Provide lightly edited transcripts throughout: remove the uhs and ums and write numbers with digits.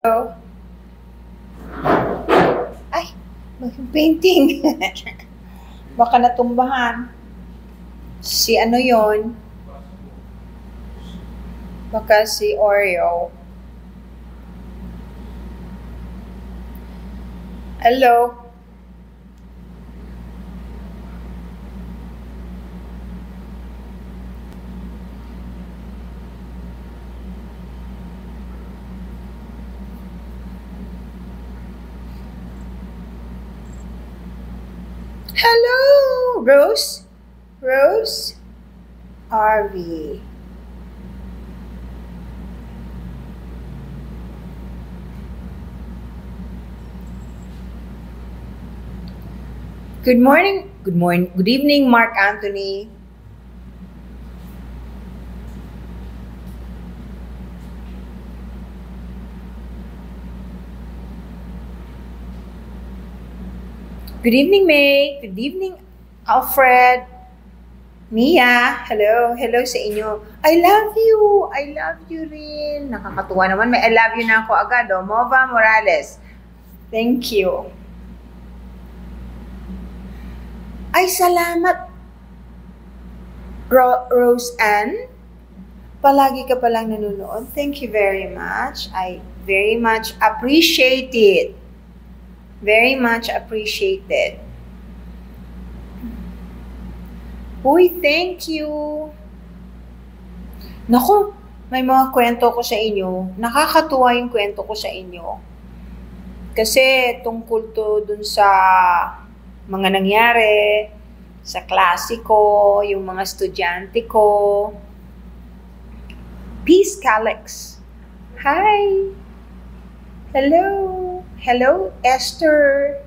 Hello. Ay, painting. Baka natumbahan. Si ano yon? Baka si Oreo. Hello. Hello, Rose. Rose. Harvey. Good morning. Good morning. Good evening, Mark Anthony. Good evening, May. Good evening, Alfred. Mia, hello. Hello sa inyo. I love you. I love you rin. Nakakatuwa naman. May I love you na ako agad. Oh. Mova Morales. Thank you. Ay, salamat. Rose Ann. Palagi ka palang nanonood. Thank you very much. I very much appreciate it. Very much appreciated. Uy, thank you. Naku, may mga kwento ko sa inyo. Nakakatuwa yung kwento ko sa inyo. Kasi tungkol to dun sa mga nangyari, sa klase ko, yung mga estudyante ko. Peace, Calix. Hi. Hello. Hello, Esther.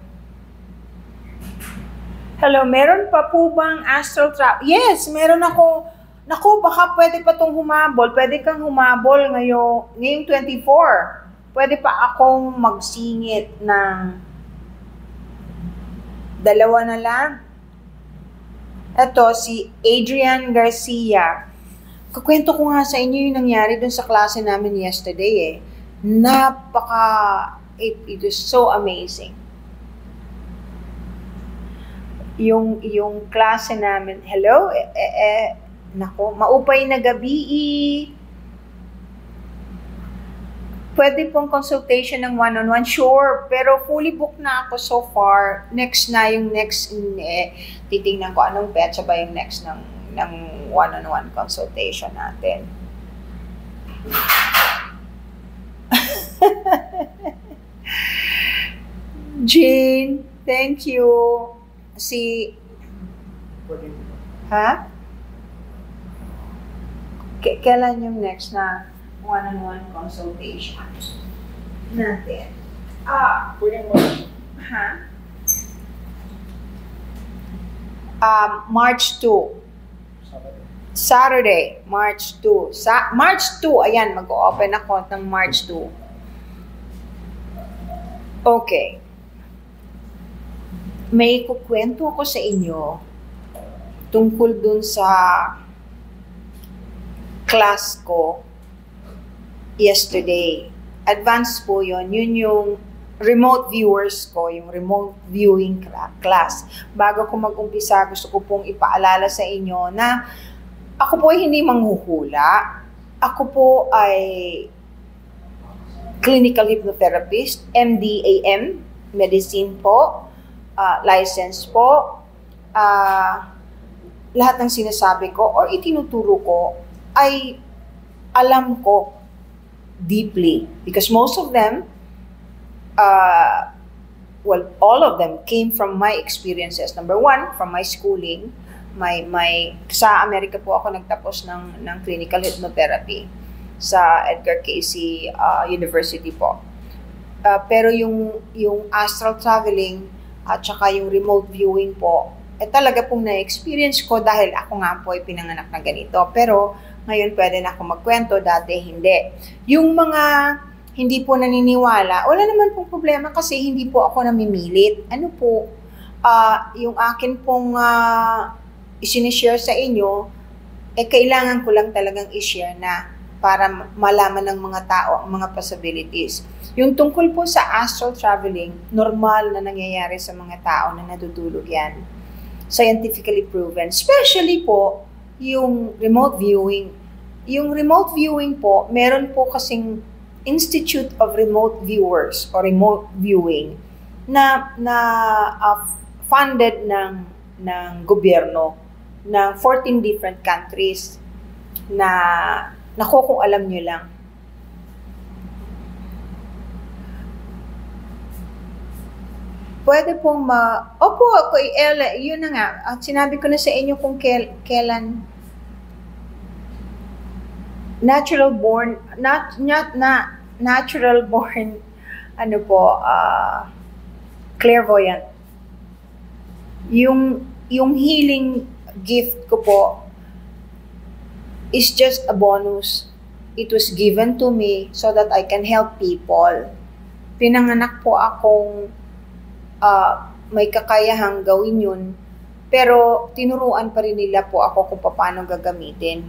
Hello, meron pa po bang astral travel? Yes, meron ako. Naku, baka pwede pa itong humabol. Pwede kang humabol ngayong 24. Pwede pa akong magsingit ng 2 na lang. Ito, si Adrian Garcia. Kukwento ko nga sa inyo yung nangyari dun sa klase namin yesterday eh. It is so amazing. Yung klase namin, hello? Nako, maupay na gabi. Pwede pong consultation ng one-on-one? Sure, pero fully booked na ako so far. Next, titingnan ko anong petsa ba yung next ng one-on-one consultation natin. Jane, thank you. Ha? Kailan yung next na one-on-one consultation natin? March 2. Saturday, March 2. March 2, ayan, mag-open ako ng March 2. Okay. May kukwento ako sa inyo tungkol dun sa class ko yesterday. Advanced po yun. Yun yung remote viewers ko, yung remote viewing class. Bago ko mag-umpisa, gusto ko pong ipaalala sa inyo na ako po ay hindi manghuhula. Ako po ay clinical hypnotherapist, MDAM, medicine po, license po. Lahat ng sinasabi ko or itinuturo ko ay alam ko deeply. Because most of them, all of them came from my experiences. Number one, from my schooling. Sa Amerika po ako nagtapos ng clinical hypnotherapy sa Edgar Cayce University po. Pero yung astral traveling at saka yung remote viewing po, talaga pong na-experience ko dahil ako nga po ay pinanganak na ganito. Pero ngayon pwede na ako magkwento, dati hindi. Yung mga hindi po naniniwala, wala naman pong problema kasi hindi po ako namimilit. Ano po, yung akin pong isinishare sa inyo, kailangan ko lang talagang i-share na para malaman ng mga tao ang mga possibilities. Yung tungkol po sa astral traveling, normal na nangyayari sa mga tao na natutulog yan. Scientifically proven. Especially po, yung remote viewing. Yung remote viewing po, meron po kasing Institute of Remote Viewers or Remote Viewing na funded ng gobyerno ng 14 different countries na nako kung alam nyo lang. Pwede pong Opo, yun na nga. Sinabi ko na sa inyo kung kailan natural born, ano po, clairvoyant. Yung healing gift ko po is just a bonus. It was given to me so that I can help people. Pinanganak po akong may kakayahang gawin yun, pero tinuruan pa rin nila po ako kung paano gagamitin.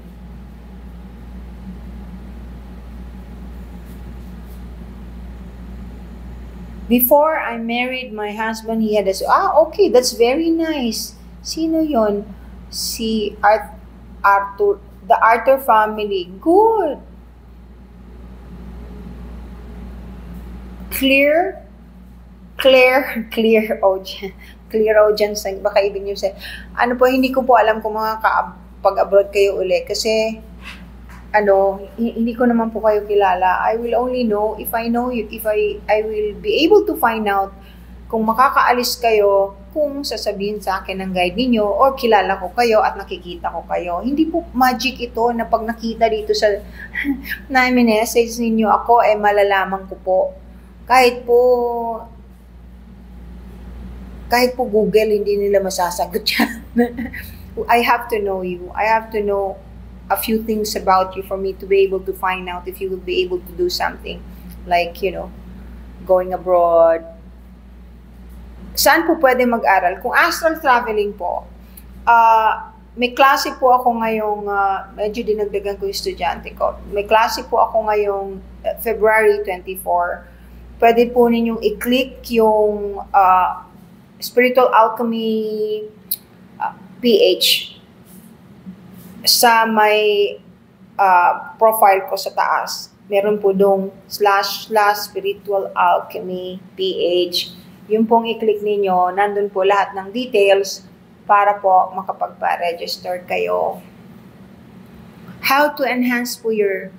Before I married my husband, he had okay, that's very nice. Sino yon? Si Arthur, the Arthur family. Good. Clairaudience, baka ibig niyo say. Ano po, hindi ko po alam kung pag-abroad kayo uli kasi hindi ko naman po kayo kilala. I will only know if I know you, if I will be able to find out kung makakaalis kayo, kung sasabihin sa akin ng guide ninyo or kilala ko kayo at nakikita ko kayo. Hindi po magic ito na pag nakita dito sa na message ninyo ako, malalaman ko po. Kahit po Google, hindi nila masasagot yan. I have to know you. I have to know a few things about you for me to be able to find out if you will be able to do something. Like, going abroad. Saan po pwede mag-aral? Kung astral traveling po, may klase po ako ngayong, medyo dinagdagan ko yung estudyante ko. May klase po ako ngayong February 24. Pwede po ninyong i-click yung Spiritual Alchemy PH sa may profile ko sa taas. Meron po dong //Spiritual Alchemy PH. Yung pong i-click ninyo, nandun po lahat ng details para po makapagpa-register kayo. How to enhance po your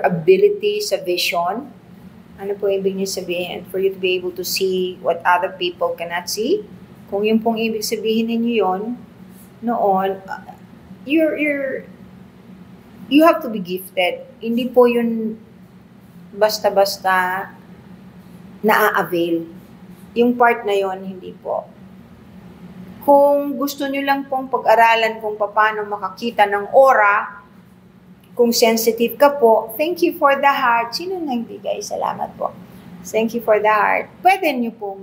ability sa vision. Ano po ibig niyo sabihin? For you to be able to see what other people cannot see. Kung yung pong ibig sabihin ninyo yon, noon, you have to be gifted. Hindi po yun basta-basta na-avail. Yung part na yon, hindi po. Kung gusto nyo lang pong pag-aralan kung paano makakita ng aura, kung sensitive ka po, thank you for the heart. Sino nagbigay? Salamat po. Thank you for the heart. Pwede nyo pong,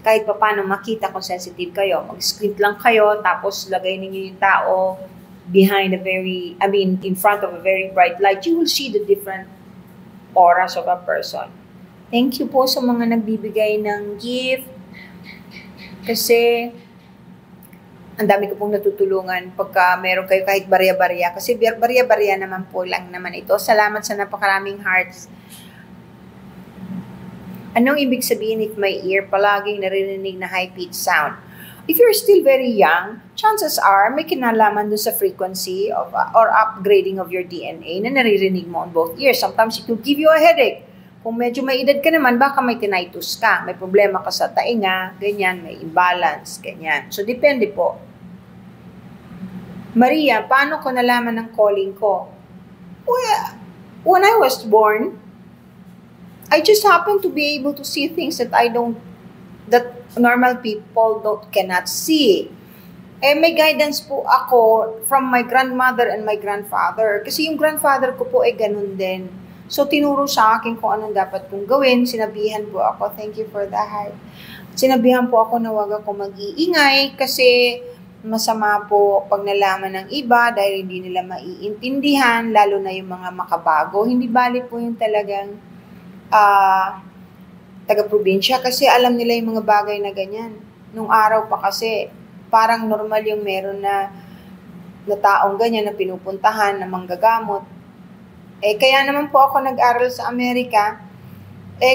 kahit pa paano makita kung sensitive kayo. Mag-squint lang kayo, tapos lagay ninyo yung tao in front of a very bright light. You will see the different auras of a person. Thank you po sa mga nagbibigay ng gift. Kasi, ang dami ko pong natutulungan pagka meron kayo kahit barya-barya. Kasi barya-barya naman po lang naman ito. Salamat sa napakaraming hearts. Anong ibig sabihin if may ear palaging naririnig na high-pitched sound? If you're still very young, chances are may kinalaman dun sa frequency of or upgrading of your DNA na naririnig mo on both ears. Sometimes it will give you a headache. Kung medyo may edad ka naman, baka may tinnitus ka, may problema ka sa tainga, ganyan, may imbalance, ganyan. So, depende po. Maria, paano ko nalaman ng calling ko? Well, when I was born, I just happened to be able to see things that normal people cannot see. May guidance po ako from my grandmother and my grandfather. Kasi yung grandfather ko po ganun din. So, tinuro sa akin kung anong dapat kong gawin. Sinabihan po ako, thank you for the heart. Sinabihan po ako na wag ako mag-iingay kasi masama po pag nalaman ng iba dahil hindi nila maiintindihan, lalo na yung mga makabago. Hindi bali po yung talagang taga-probinsya kasi alam nila yung mga bagay na ganyan. Nung araw pa kasi, parang normal yung meron na taong ganyan na pinupuntahan, na manggagamot. Kaya naman po ako nag-aral sa Amerika,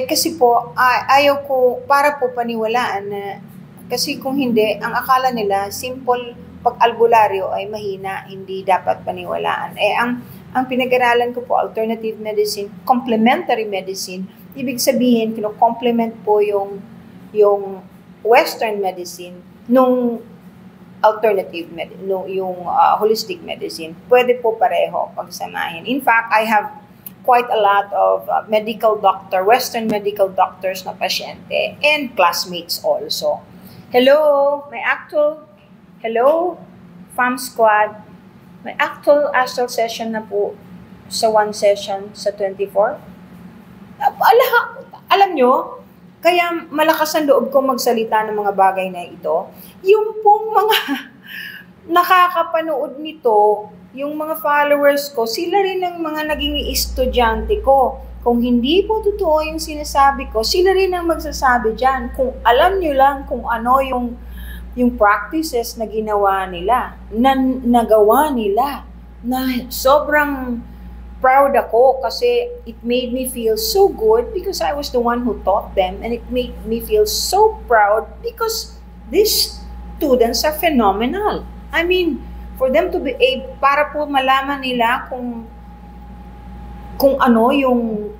kasi po, ayaw ko, para po paniwalaan na, kasi kung hindi, ang akala nila, simple pag-albularyo ay mahina, hindi dapat paniwalaan. Ang pinag-aralan ko po, alternative medicine, complementary medicine, ibig sabihin, kino-complement po yung Western medicine, nung alternative medicine, yung holistic medicine. Pwede po pareho pagsamahin. In fact, I have quite a lot of Western medical doctors na pasyente and classmates also. Hello, Fam Squad. May actual astral session na po sa 1 session sa 24. Alam nyo, kaya malakas ang loob kong magsalita ng mga bagay na ito. Yung pong mga nakakapanood nito, yung mga followers ko, sila rin ang mga naging estudyante ko. Kung hindi po totoo yung sinasabi ko, sila rin ang magsasabi dyan. Kung alam nyo lang kung ano yung practices na ginawa nila, na nagawa nila, na sobrang proud ako kasi it made me feel so good because I was the one who taught them, and it made me feel so proud because these students are phenomenal. I mean, for them to be able, para po malaman nila kung ano yung,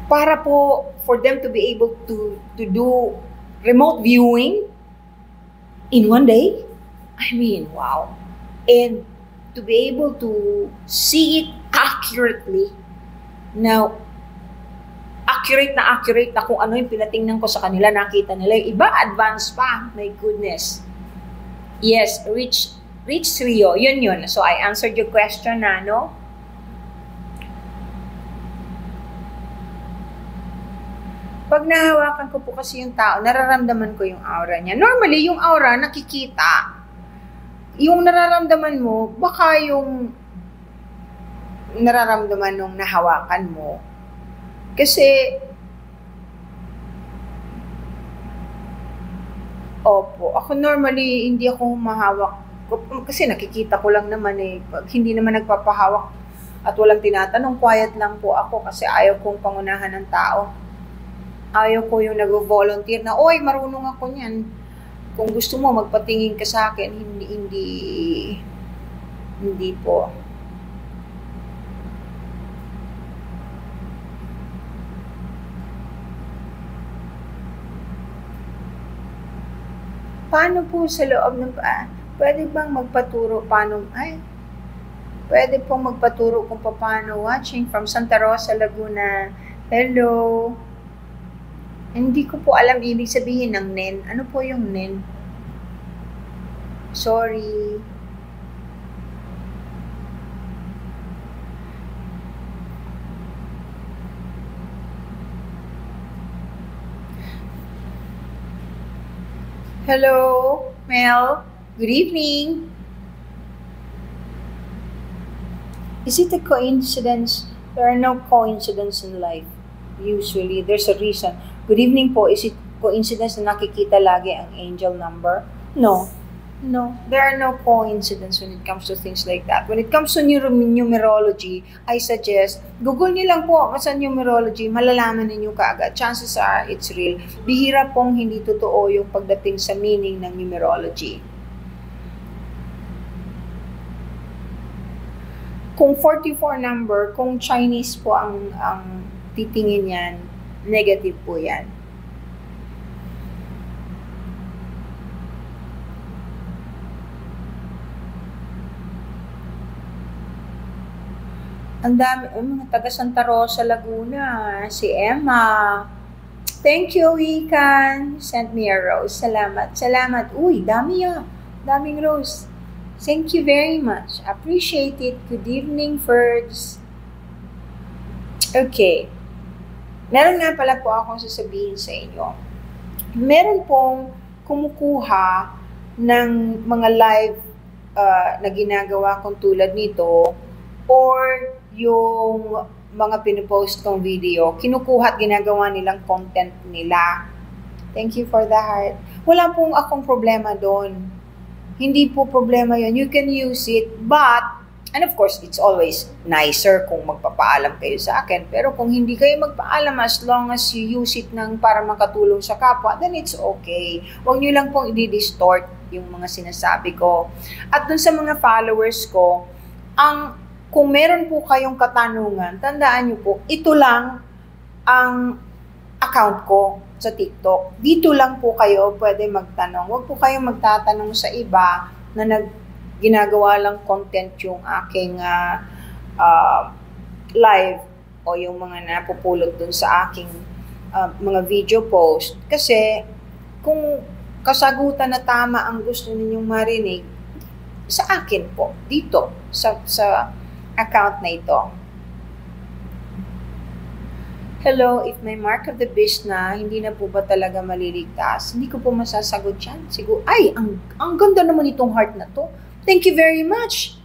para po for them to be able to do remote viewing in 1 day. I mean, wow. And to be able to see it accurately. Now, accurate na kung ano yung pinatingnan ko sa kanila, nakita nila. Yung iba, advanced pa. My goodness. Yes, Rich Rio. Yun. So, I answered your question na, no? Pag nahawakan ko po kasi yung tao, nararamdaman ko yung aura niya. Normally, yung aura, nakikita. Yung nararamdaman mo, baka yung nararamdaman nung nahawakan mo. Kasi, opo, ako normally, hindi ako humahawak. Kasi nakikita ko lang naman pag hindi naman nagpapahawak at walang tinatanong, quiet lang po ako kasi ayaw kong pangunahan ng tao. Ayaw ko yung nag-volunteer na, oy, marunong ako niyan. Kung gusto mo, magpatingin ka sa akin, hindi po. Paano po sa loob ng pwede bang magpaturo pwede pong magpaturo kung paano watching from Santa Rosa, Laguna. Hello. Hindi ko po alam ibig sabihin ng NEN. Ano po yung NEN? Sorry. Hello, Mel. Good evening. Is it a coincidence? There are no coincidences in life. Usually, there's a reason. Good evening po. Is it coincidence na nakikita lagi ang angel number? No. There are no coincidence when it comes to things like that. When it comes to numerology, I suggest, Google niyo lang po sa numerology, malalaman ninyo kaagad. Chances are, it's real. Bihira pong hindi totoo yung pagdating sa meaning ng numerology. Kung 44 number, kung Chinese po ang titingin yan, negative po yan. Ang dami, mga taga Santa Rosa, Laguna. Si Emma. Thank you, Ikan. Sent me a rose. Salamat. Uy, dami ah. Daming rose. Thank you very much. Appreciate it. Good evening, Ferds. Okay. Meron nga pala po akong sasabihin sa inyo. Meron pong kumukuha ng mga live na ginagawa kong tulad nito, or yung mga pinupost kong video, kinukuha at ginagawa nilang content nila. Thank you for the heart. Wala pong akong problema doon. Hindi po problema yon. You can use it, but, and of course, it's always nicer kung magpapaalam kayo sa akin. Pero kung hindi kayo magpaalam, as long as you use it para makatulong sa kapwa, then it's okay. Huwag nyo lang pong i-distort yung mga sinasabi ko. At dun sa mga followers ko, kung meron po kayong katanungan, tandaan nyo po, ito lang ang account ko sa TikTok. Dito lang po kayo pwede magtanong. Huwag po kayong magtatanong sa iba na ginagawa lang content yung aking live o yung mga napupulot dun sa aking mga video post. Kasi kung kasagutan na tama ang gusto ninyong marinig, sa akin po, dito, sa account na ito. Hello, if may mark of the beast na, hindi na po ba talaga maliligtas? Hindi ko po masasagot yan. Siguro, ang ganda naman itong heart na to. Thank you very much.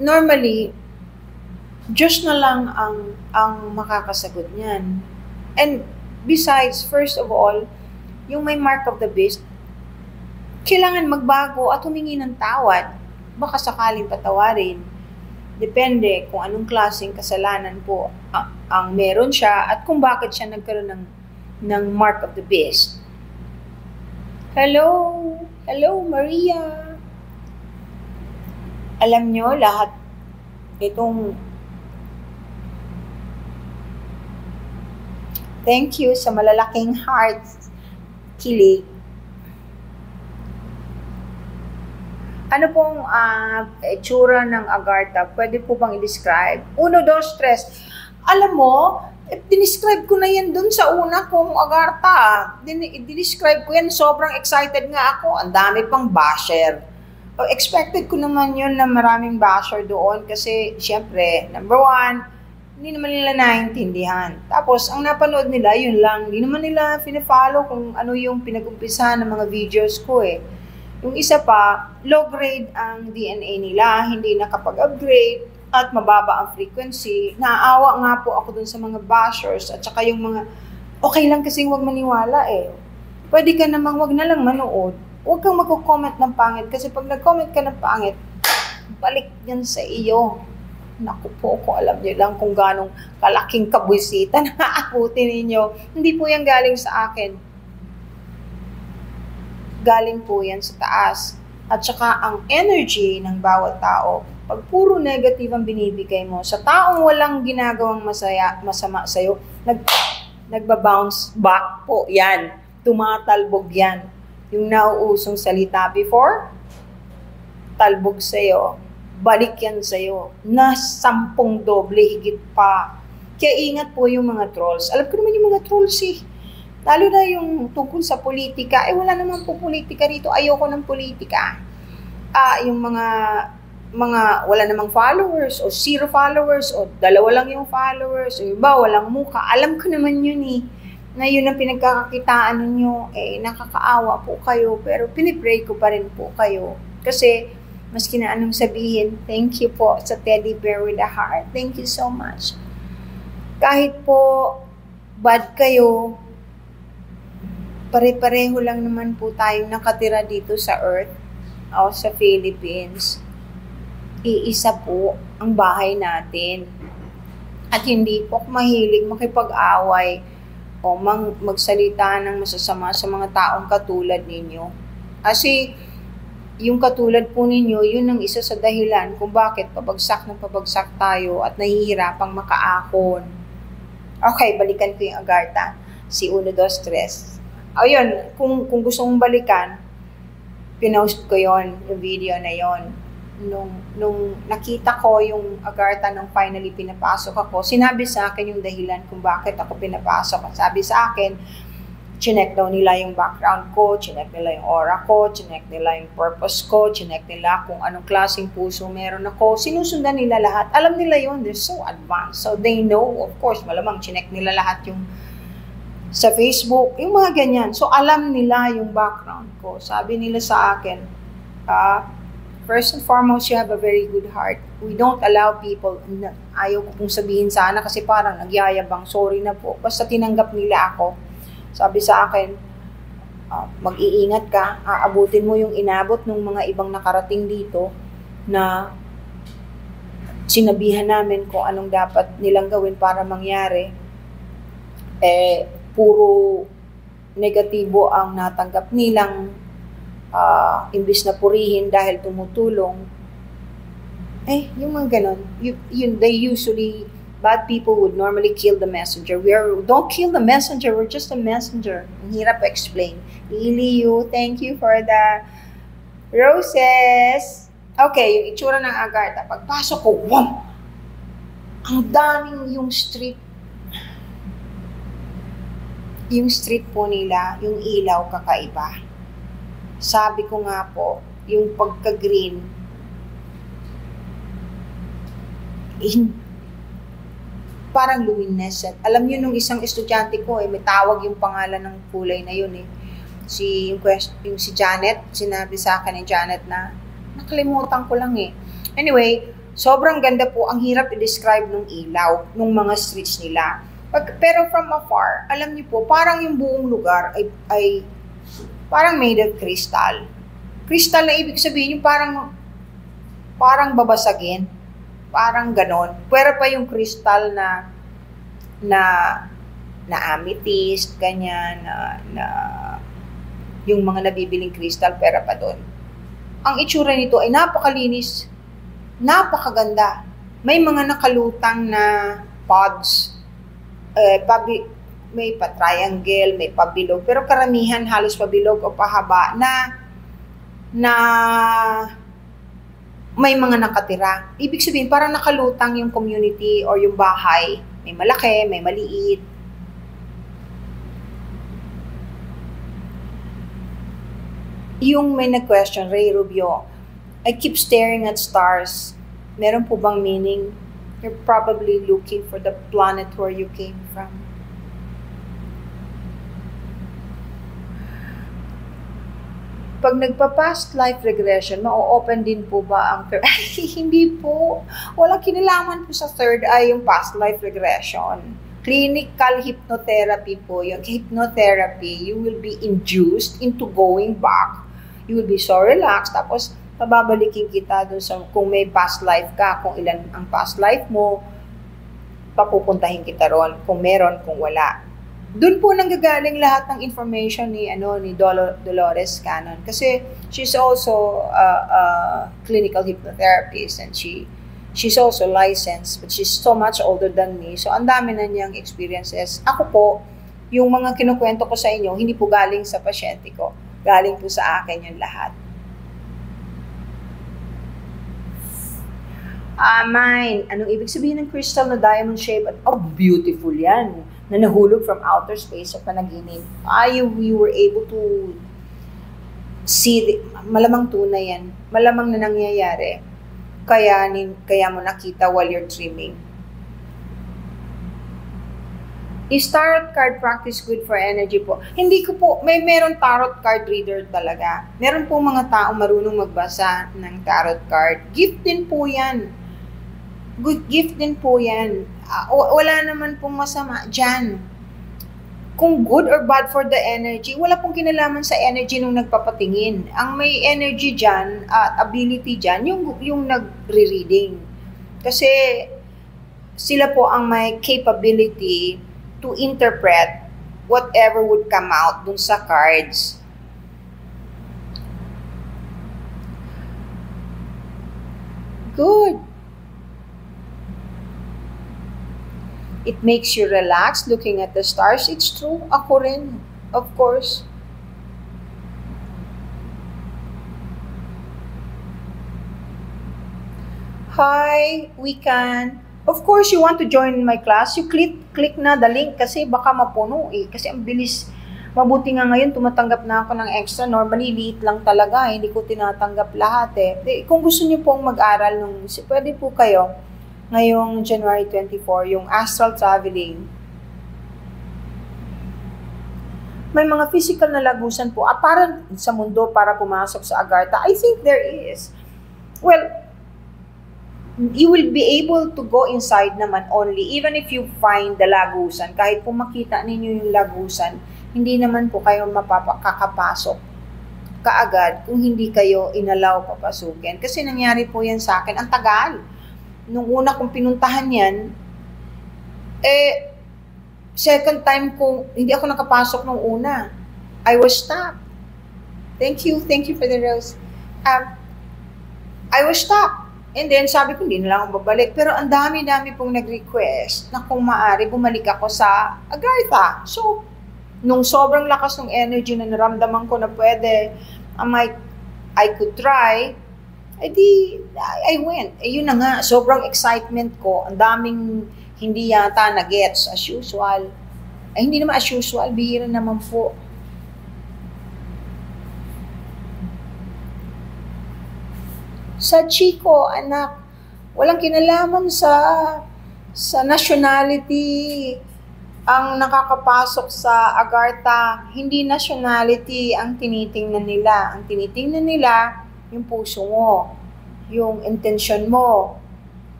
Normally, Diyos na lang ang makakasagot niyan. And besides, first of all, yung may mark of the beast, kailangan magbago at humingi ng tawad. Baka sakaling patawarin. Depende kung anong klaseng kasalanan po ang meron siya at kung bakit siya nagkaroon ng mark of the beast. Hello! Hello, Maria! Alam nyo, lahat itong thank you sa malalaking heart, Kili. Ano pong itsura ng Agartha? Pwede po bang i-describe? 1, 2, 3. Alam mo, dinescribe ko na yan dun sa una kong Agartha. Dinescribe ko yan. Sobrang excited nga ako. Ang dami pang basher. Expected ko naman yun na maraming basher doon kasi, syempre, number 1, hindi naman nila naiintindihan. Tapos, ang napanood nila, yun lang. Hindi naman nila fina-follow kung ano yung pinag-umpisahan ng mga videos ko eh. Yung isa pa, low grade ang DNA nila, hindi nakapag-upgrade at mababa ang frequency. Naaawa nga po ako dun sa mga bashers at saka yung mga, okay lang kasing wag maniwala eh. Pwede ka namang wag na lang manood. Huwag kang magko-comment ng pangit kasi pag nag-comment ka ng pangit, balik yan sa iyo. Naku po, kung alam niyo lang kung ganong kalaking kabwisita na aabutin ninyo. Hindi po yan galing sa akin. Galing po yan sa taas. At saka ang energy ng bawat tao, pag puro negative ang binibigay mo, sa taong walang ginagawang masama sa'yo, nagbabounce back po yan. Tumatalbog yan. Yung nauusong salita before, talbog sa'yo, balik yan sa'yo, na 10 doble, higit pa. Kaya ingat po yung mga trolls. Alam ko naman yung mga trolls eh. Lalo na yung tungkol sa politika, wala naman po politika rito. Ayoko ng politika. Yung mga wala namang followers, o 0 followers, o 2 lang yung followers, o iba, walang muka. Alam ko naman yun eh. Na yun ang pinagkakakitaan ninyo, nakakaawa po kayo, pero pinipray ko pa rin po kayo. Kasi, maski na anong sabihin, thank you po sa teddy bear with a heart. Thank you so much. Kahit po, bad kayo, pare-pareho lang naman po tayong nakatira dito sa Earth o sa Philippines. Iisa po ang bahay natin. At hindi po mahilig makipag-away o magsalita ng masasama sa mga taong katulad ninyo. Kasi yung katulad po ninyo, yun ang isa sa dahilan kung bakit pabagsak tayo at nahihirapang makaahon. Okay, balikan ko yung Agartha. Si 1, 2, 3. Ayun, kung gusto mong balikan, pinost ko yon, yung video na yon. Nung nakita ko yung Agartha nung finally pinapasok ako, sinabi sa akin yung dahilan kung bakit ako pinapasok. Sabi sa akin, chinek daw nila yung background ko, chinek nila yung aura ko, chinek nila yung purpose ko, chinek nila kung anong klaseng puso meron ako. Sinusundan nila lahat. Alam nila yun, they're so advanced. So they know, of course, malamang chinek nila lahat yung sa Facebook, yung mga ganyan. So, alam nila yung background ko. Sabi nila sa akin, first and foremost, you have a very good heart. We don't allow people, ayaw ko pong sabihin sana kasi parang nagyayabang, sorry na po. Basta tinanggap nila ako. Sabi sa akin, mag-iingat ka, aabutin mo yung inabot ng mga ibang nakarating dito na sinabihan namin kung anong dapat nilang gawin para mangyari. Puro negatibo ang natanggap nilang imbis na purihin dahil tumutulong. Yung mga ganon. They usually, bad people would normally kill the messenger. Don't kill the messenger, we're just a messenger. Ang hirap explain. Liliu, thank you for the roses. Okay, yung itsura ng Agartha. Pagpasok ko, wham! Ang daming yung street po nila, yung ilaw kakaiba. Sabi ko nga po, yung pagka-green, parang luminescent. Alam niyo nung isang estudyante ko, may tawag yung pangalan ng kulay na yun eh. Si Janet, sinabi sa akin ni Janet na, nakalimutan ko lang eh. Anyway, sobrang ganda po, ang hirap i-describe ng ilaw, ng mga streets nila. Pero from afar, alam niyo po, parang yung buong lugar ay parang made of crystal. Crystal na ibig sabihin yung parang babasagin. Parang ganon. Pero pa yung crystal na amethyst, ganyan, na yung mga nabibiling crystal, pera pa doon. Ang itsura nito ay napakalinis, napakaganda. May mga nakalutang na pods, may pa-triangle, may pabilog, pero karamihan halos pabilog o pahaba na may mga nakatira. Ibig sabihin, parang nakalutang yung community or yung bahay. May malaki, may maliit. Yung may nag-question, Ray Rubio, I keep staring at stars. Meron po bang meaning? You're probably looking for the planet where you came from. Pag nagpa-past life regression, ma-open din po ba ang hindi po. Walang kinalaman po sa third eye yung past life regression. Clinical hypnotherapy po. Yung hypnotherapy, you will be induced into going back. You will be so relaxed. Tapos, pababalikin kita dun sa kung may past life ka, kung ilan ang past life mo, papupuntahin kita ron. Kung meron, kung wala. Doon po nanggagaling lahat ng information ni Dolores Cannon kasi she's also a clinical hypnotherapist and she's also licensed but she's so much older than me, so ang dami na niyang experiences. Ako po, yung mga kinukwento ko sa inyo, hindi po galing sa pasyente ko, galing po sa akin yung lahat. Mine, anong ibig sabihin ng crystal na diamond shape? Oh, beautiful yan, na nahulog from outer space sa panaginip. We were able to see, malamang tunay yan, malamang na nangyayari. Kaya mo nakita while you're dreaming. Is tarot card practice good for energy po? Hindi ko po, meron tarot card reader talaga. Meron po mga taong marunong magbasa ng tarot card. Gift din po yan. Good gift din po yan. Wala naman pong masama dyan. Kung good or bad for the energy, wala pong kinalaman sa energy nung nagpapatingin. Ang may energy dyan, ability dyan, yung nagre-reading. Kasi sila po ang may capability to interpret whatever would come out dun sa cards. Good. It makes you relax looking at the stars. It's true. Ako rin. Of course. Hi, we can. Of course, you want to join my class, you click na the link kasi baka mapuno eh. Kasi ang bilis. Mabuti nga ngayon, tumatanggap na ako ng extra. Normally, liit lang talaga. Hindi ko tinatanggap lahat eh. Kung gusto niyo pong mag-aral, pwede po kayo. Ngayong January 24, yung astral traveling. may mga physical na lagusan po, parang sa mundo para pumasok sa Agartha? I think there is. Well, you will be able to go inside naman only, even if you find the lagusan. Kahit po makita ninyo yung lagusan, hindi naman po kayo kakapasok kaagad kung hindi kayo inalaw papasukin. Kasi nangyari po yan sa akin. Ang tagal. Nung una kong pinuntahan yan, second time ko, hindi ako nakapasok nung una. I was stopped. Thank you for the rose. I was stopped. And then sabi ko, hindi na lang ako babalik. Pero ang dami-dami pong nag-request na kung maaari, bumalik ako sa Agartha. So, nung sobrang lakas ng energy na naramdaman ko na pwede, I could try, I went. Yun na nga, sobrang excitement ko. Ang daming hindi yata na-gets as usual. Hindi naman as usual, bihira naman po. Sa Chico, anak, walang kinalaman sa nationality ang nakakapasok sa Agartha. Hindi nationality ang tinitingnan nila. Ang tinitingnan nila, yung puso mo, yung intention mo,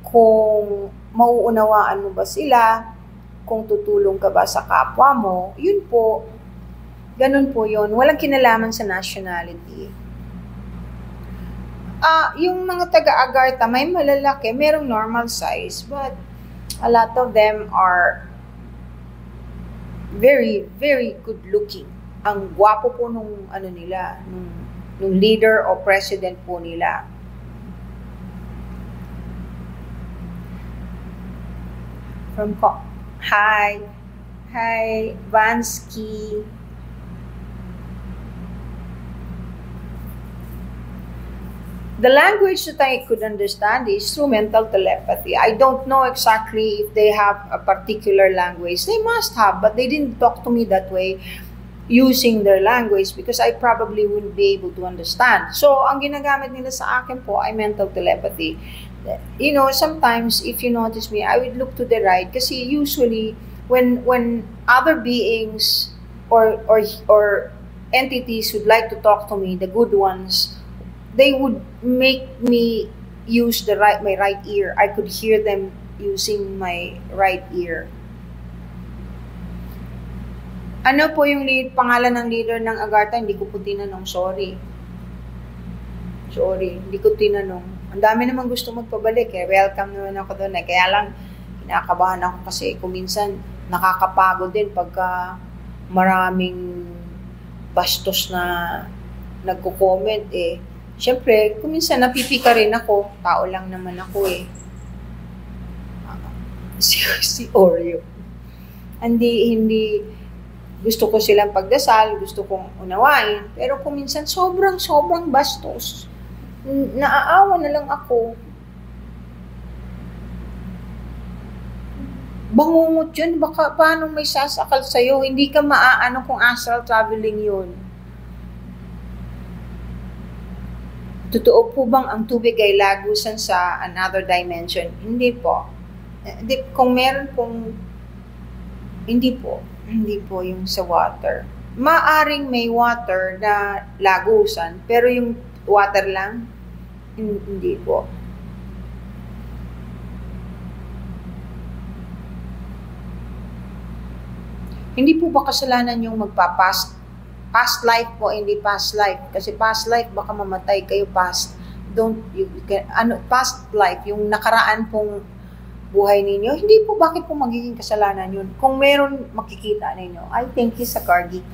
kung mauunawaan mo ba sila, kung tutulong ka ba sa kapwa mo, yun po, ganun po yun. Walang kinalaman sa nationality. Yung mga taga-Agartha, may malalaki, merong normal size, but a lot of them are very, very good looking. Ang gwapo po nung nung leader o president po nila. Hi, Vansky. The language that I could understand is through mental telepathy. I don't know exactly if they have a particular language. They must have, but they didn't talk to me that way using their language because I probably wouldn't be able to understand. So, ang ginagamit nila sa akin po ay mental telepathy. You know, sometimes if you notice me, I would look to the right kasi usually when other beings or entities would like to talk to me, the good ones, they would make me use my right ear. I could hear them using my right ear. Ano po yung pangalan ng leader ng Agartha? Hindi ko po tinanong, sorry. Hindi ko tinanong. Ang dami naman gusto magpabalik welcome naman ako doon Kaya lang, kinakabahan ako kasi kung minsan nakakapagod din pagka maraming bastos na nagko-comment Siyempre, kung minsan napipika rin ako, tao lang naman ako Si Oreo. Hindi gusto ko silang pagdasal, gusto kong unawain, pero kung minsan sobrang bastos. Naaawa na lang ako. Bangungot yun, baka paano may sasakal sa'yo, hindi ka maaano kung astral traveling yun. Totoo po bang ang tubig ay lagusan sa another dimension? Hindi po. Kung meron pong, hindi po yung sa water. Maaring may water na lagusan, pero yung water lang, hindi po. Hindi po ba kasalanan yung past life po, hindi past life? Kasi past life, baka mamatay kayo past life, yung nakaraan pong buhay ninyo, hindi po, bakit po magiging kasalanan yun? Kung meron, makikita ninyo. I thank you sa corgi.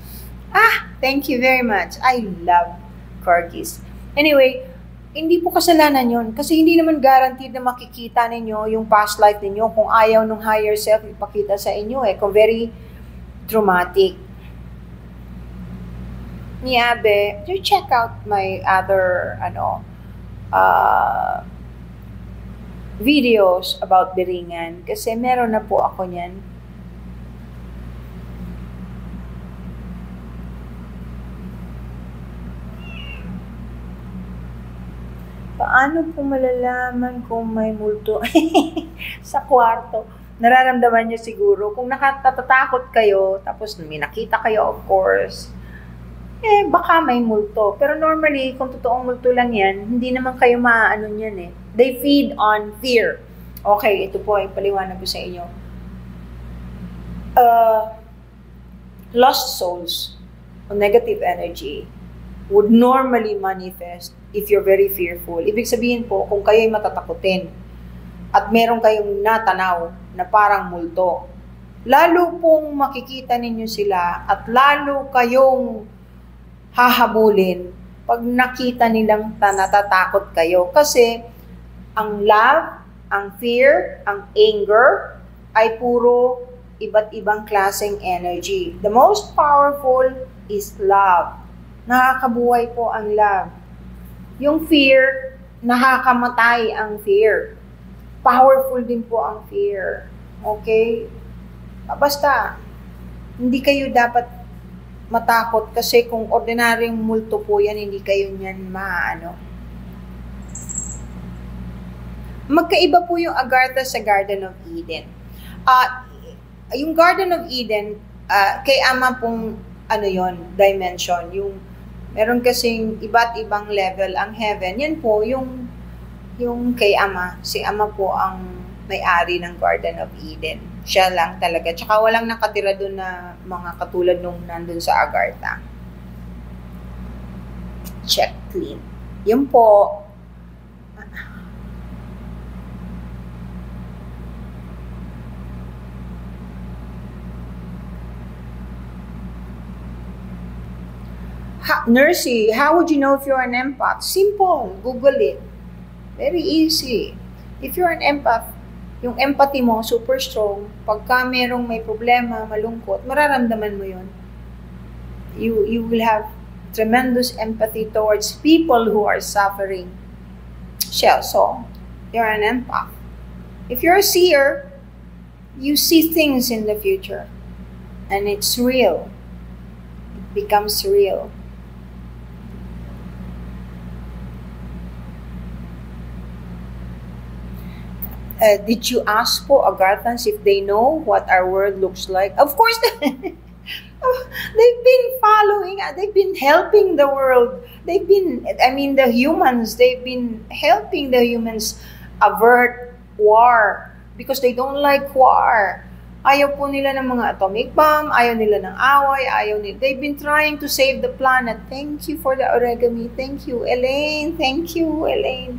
Thank you very much. I love corgis. Anyway, hindi po kasalanan yun. Kasi hindi naman guaranteed na makikita ninyo yung past life ninyo kung ayaw ng higher self ipakita sa inyo Kung very traumatic. Niabe, do check out my other, videos about Biringan kasi meron na po ako niyan. Paano po malalaman kung may multo sa kwarto? nararamdaman nyo siguro, kung natatakot kayo, tapos may nakita kayo, of course, baka may multo. Pero normally, kung totoong multo lang yan, hindi naman kayo maaano yan eh. They feed on fear. Okay, ito po ay paliwanag ko sa inyo. Lost souls o negative energy would normally manifest if you're very fearful. Ibig sabihin po, kung kayo'y matatakutin at meron kayong natanaw na parang multo, lalo pong makikita ninyo sila at lalo kayong hahabulin pag nakita nilang natatakot kayo. Kasi ang love, ang fear, ang anger ay puro iba't ibang klaseng energy. The most powerful is love. Nakakabuhay po ang love. Yung fear, nakakamatay ang fear. Powerful din po ang fear. Okay? Basta, hindi kayo dapat matakot kasi kung ordinaryong multo po yan, hindi kayo niyan maano. Magkaiba po yung Agartha sa Garden of Eden. Yung Garden of Eden, kay Ama pong dimension. Yung meron kasing iba't ibang level ang heaven. Yan po yung kay Ama. Si Ama po ang may-ari ng Garden of Eden. Siya lang talaga. Tsaka walang nakatira doon na mga katulad nung nandun sa Agartha. Check clean. Yun po. Nursey, how would you know if you're an empath? Simple. Google it. Very easy. If you're an empath, yung empathy mo, super strong. Pagka merong may problema, malungkot, mararamdaman mo yun. You will have tremendous empathy towards people who are suffering. So, you're an empath. If you're a seer, you see things in the future. And it's real. It becomes real. Did you ask po Agarthans if they know what our world looks like? Of course, they've been following, they've been helping the world. The humans, they've been helping the humans avert war because they don't like war. Ayaw po nila ng mga atomic bomb, ayaw nila ng away, they've been trying to save the planet. Thank you for the origami. Thank you, Elaine. Thank you, Elaine.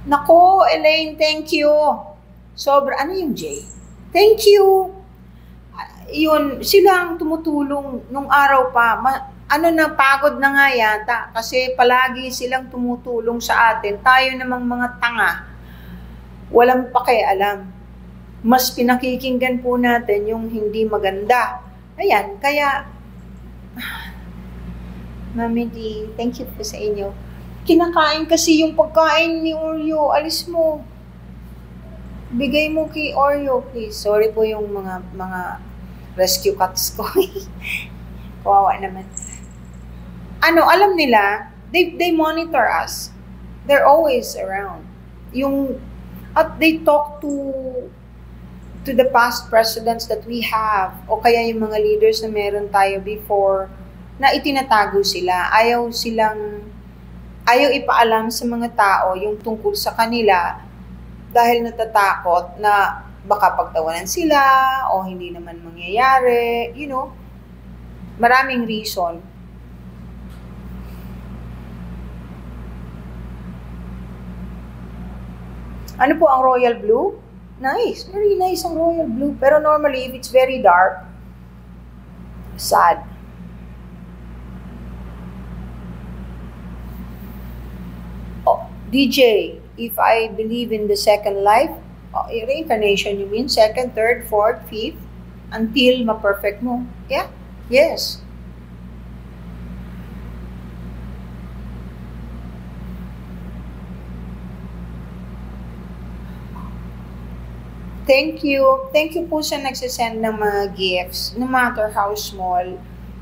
Nako, Elaine, thank you. Ano yung J? Thank you. Yun, silang tumutulong nung araw pa. Pagod na nga yata kasi palagi silang tumutulong sa atin. Tayo namang mga tanga. Walang pakialam. Mas pinakikinggan po natin yung hindi maganda. Ayan, kaya Mami D, thank you po sa inyo. Kinakain kasi yung pagkain ni Oreo. Alis mo. Bigay mo kay Oreo, please. Sorry po yung mga rescue cats ko. Kawawa naman. Alam nila, they monitor us. They're always around. At they talk to the past presidents that we have, o kaya yung mga leaders na meron tayo before, na itinatago sila. Ayaw ipaalam sa mga tao yung tungkol sa kanila dahil natatakot na baka pagtawanan sila o hindi naman mangyayari. Maraming reason. Ano po ang royal blue? Nice. Very nice ang royal blue. Pero normally, if it's very dark, sad. DJ, if I believe in the second life, reincarnation, you mean second, third, fourth, fifth, until ma-perfect mo. Yeah? Yes. Thank you. Thank you po sa nagsasend ng mga gifts, no matter how small.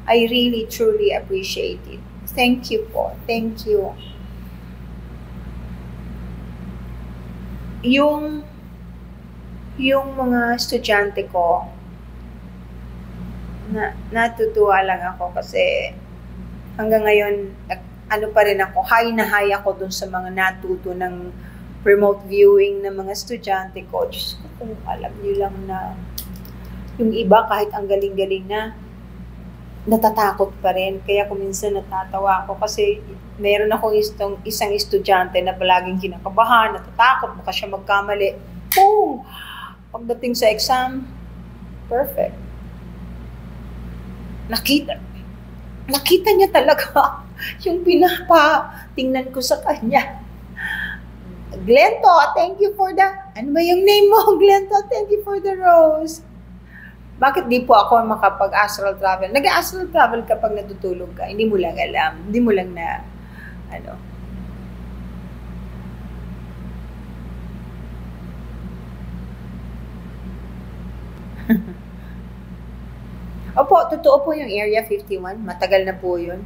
I really, truly appreciate it. Thank you po. Thank you. yung mga estudyante ko, natutuwa lang ako kasi hanggang ngayon, ano pa rin ako, high na high ako dun sa mga natuto ng remote viewing ng mga estudyante ko. Diyos ko, kung alam niyo lang na yung iba kahit ang galing-galing na, natatakot pa rin. Kaya kung minsan natatawa ako kasi meron akong isang estudyante na palaging kinakabahan, natatakot, baka siya magkamali. Boom! Pagdating sa exam, perfect. Nakita niya talaga yung pinapatingnan ko sa kanya. Glento, thank you for the, ano ba yung name mo? Glento, thank you for the rose. Bakit di po ako makapag-astral travel? Nag-astral travel kapag natutulog ka, hindi mo lang alam, hindi mo lang na, ano. Opo, totoo po yung Area 51, matagal na po yun.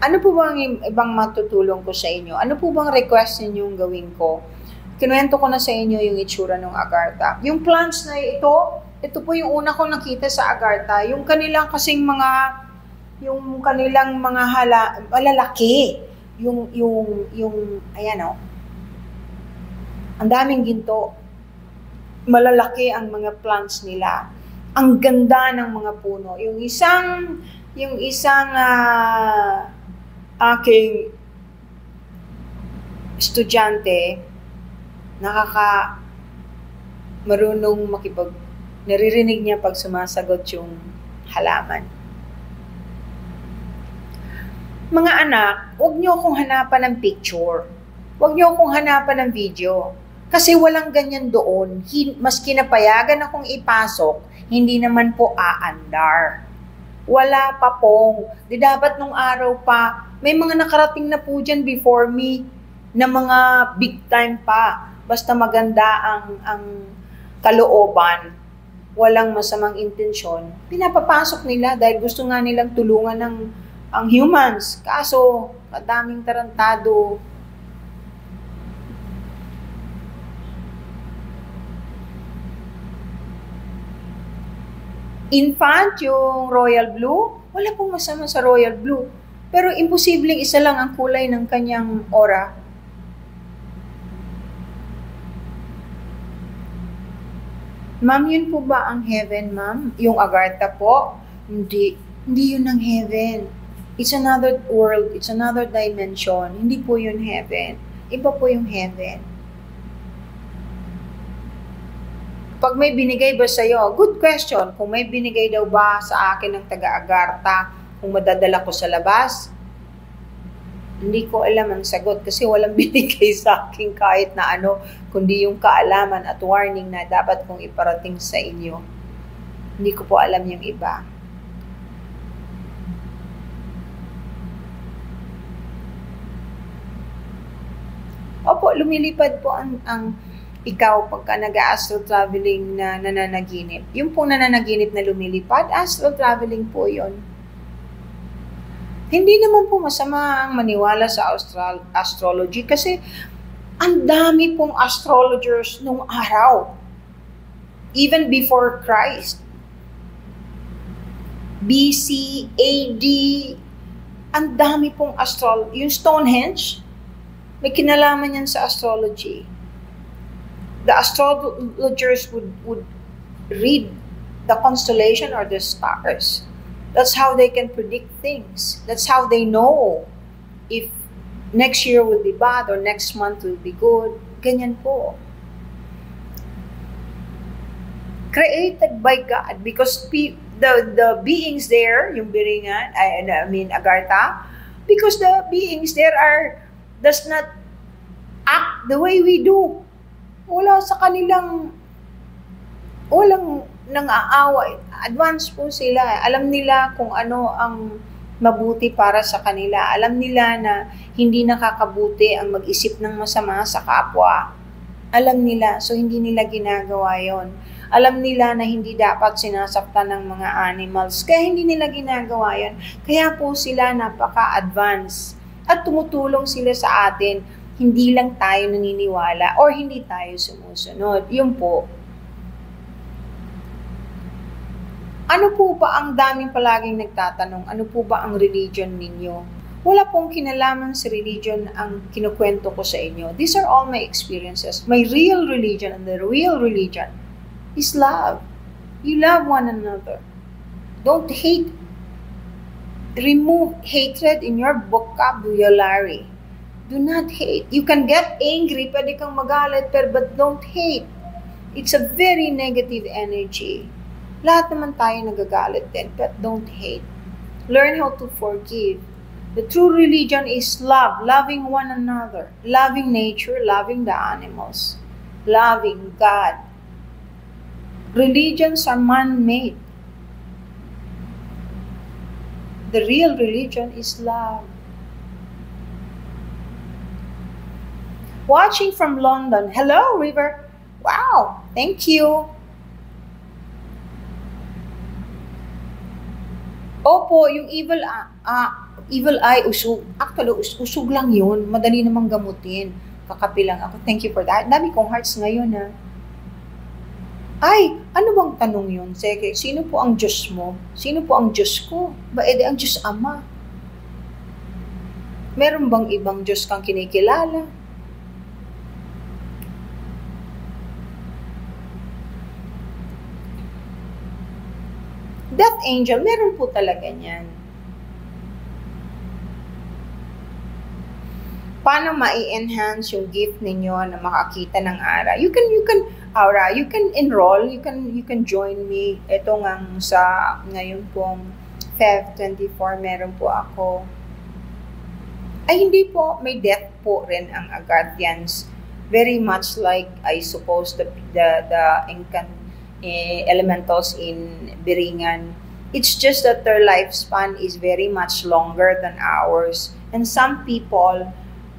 Ano po bang ibang matutulong ko sa inyo? Ano po bang request ninyong gawin ko? Kinuwento ko na sa inyo yung itsura ng Agartha. Yung plants na ito po yung una kong nakita sa Agartha. Yung kanilang kasing kanilang mga malalaki. Ayan o. Ang daming ginto. Malalaki ang mga plants nila. Ang ganda ng mga puno. Yung isang aking estudyante, marunong naririnig niya pag sumasagot yung halaman. Mga anak, huwag niyo akong hanapan ng picture. Huwag niyo akong hanapan ng video. Kasi walang ganyan doon. Mas kinapayagan akong ipasok, hindi naman po aandar. Wala pa pong. Di dapat nung araw pa, may mga nakarating na po dyan before me, na mga big time pa. Basta maganda ang kalooban, walang masamang intensyon, pinapapasok nila dahil gusto nga nilang tulungan ang humans. Kaso, kadaming tarantado. Infant, yung royal blue, wala pong masama sa royal blue. Pero imposibleng isa lang ang kulay ng kanyang aura. Ma'am, yun po ba ang heaven, ma'am? Yung Agartha po? Hindi yun ang heaven. It's another world, it's another dimension. Hindi po yun heaven. Iba po yung heaven. Pag may binigay ba sa'yo, good question, kung may binigay daw ba sa akin ng taga-Agartha, kung madadala ko sa labas, hindi ko alam ang sagot kasi walang binigay sa akin kahit na ano, kundi yung kaalaman at warning na dapat kong iparating sa inyo. Hindi ko po alam yung iba. Opo, lumilipad po ang ikaw pagka nag-astral traveling na nananaginip. Yung pong nananaginip na lumilipad, astral traveling po yon. Hindi naman po masama ang maniwala sa astrology kasi ang dami pong astrologers nung araw. Even before Christ. BC, AD, ang dami pong yung Stonehenge, may kinalaman yan sa astrology. The astrologers would read the constellation or the stars. That's how they can predict things. That's how they know if next year will be bad or next month will be good. Ganyan po. Created by God because the beings there, yung Biringan, Agartha, because the beings there does not act the way we do. Wala sa kanilang, walang nang-aaway. Advance po sila. Alam nila kung ano ang mabuti para sa kanila. Alam nila na hindi nakakabuti ang mag-isip ng masama sa kapwa. Alam nila, so hindi nila ginagawa yon. Alam nila na hindi dapat sinasaktan ng mga animals, kaya hindi nila ginagawa yon. Kaya po sila napaka-advance at tumutulong sila sa atin Hindi lang tayo naniniwala or hindi tayo sumusunod. Yun po. Ano po ba ang daming palaging nagtatanong? Ano po ba ang religion ninyo? Wala pong kinalaman sa religion ang kinukwento ko sa inyo. These are all my experiences. My real religion, and the real religion is love. You love one another. Don't hate. Remove hatred in your vocabulary. Do not hate. You can get angry, pwede kang magalit, but don't hate. It's a very negative energy. Lahat naman tayo nagagalit din, but don't hate. Learn how to forgive. The true religion is love, loving one another, loving nature, loving the animals, loving God. Religions are man-made. The real religion is love. Watching from London. Hello, River. Wow, thank you. Opo, yung evil eye, usog. Actually, usog lang yun. Madali namang gamutin. Kakapi lang ako. Thank you for that. Dami kong hearts ngayon, ha. Ay, ano bang tanong yun? Sige, sino po ang Diyos mo? Sino po ang Diyos ko? Ba, edi ang Diyos Ama. Meron bang ibang Diyos kang kinikilala? Death angel, meron po talaga niyan. Paano ma-enhance yung gift ninyo na makakita ng aura? You can enroll, you can join me. Ito nga sa ngayon pong Feb 24 meron po ako. Ay hindi po, may death po rin ang Agarthians. Very much like I suppose the elementals in Biringan. It's just that their lifespan is very much longer than ours. And some people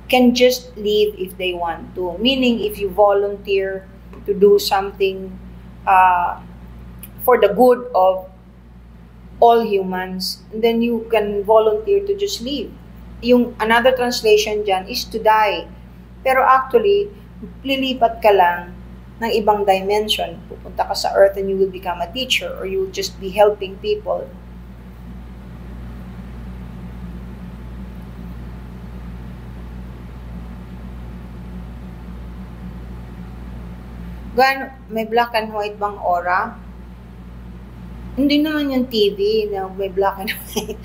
can just leave if they want to. Meaning, if you volunteer to do something for the good of all humans, then you can volunteer to just leave. Yung another translation dyan is to die. Pero actually, lilipat ka lang ng ibang dimension. Pupunta ka sa earth and you will become a teacher or you will just be helping people. May black and white bang aura? Hindi naman yung TV na may black and white.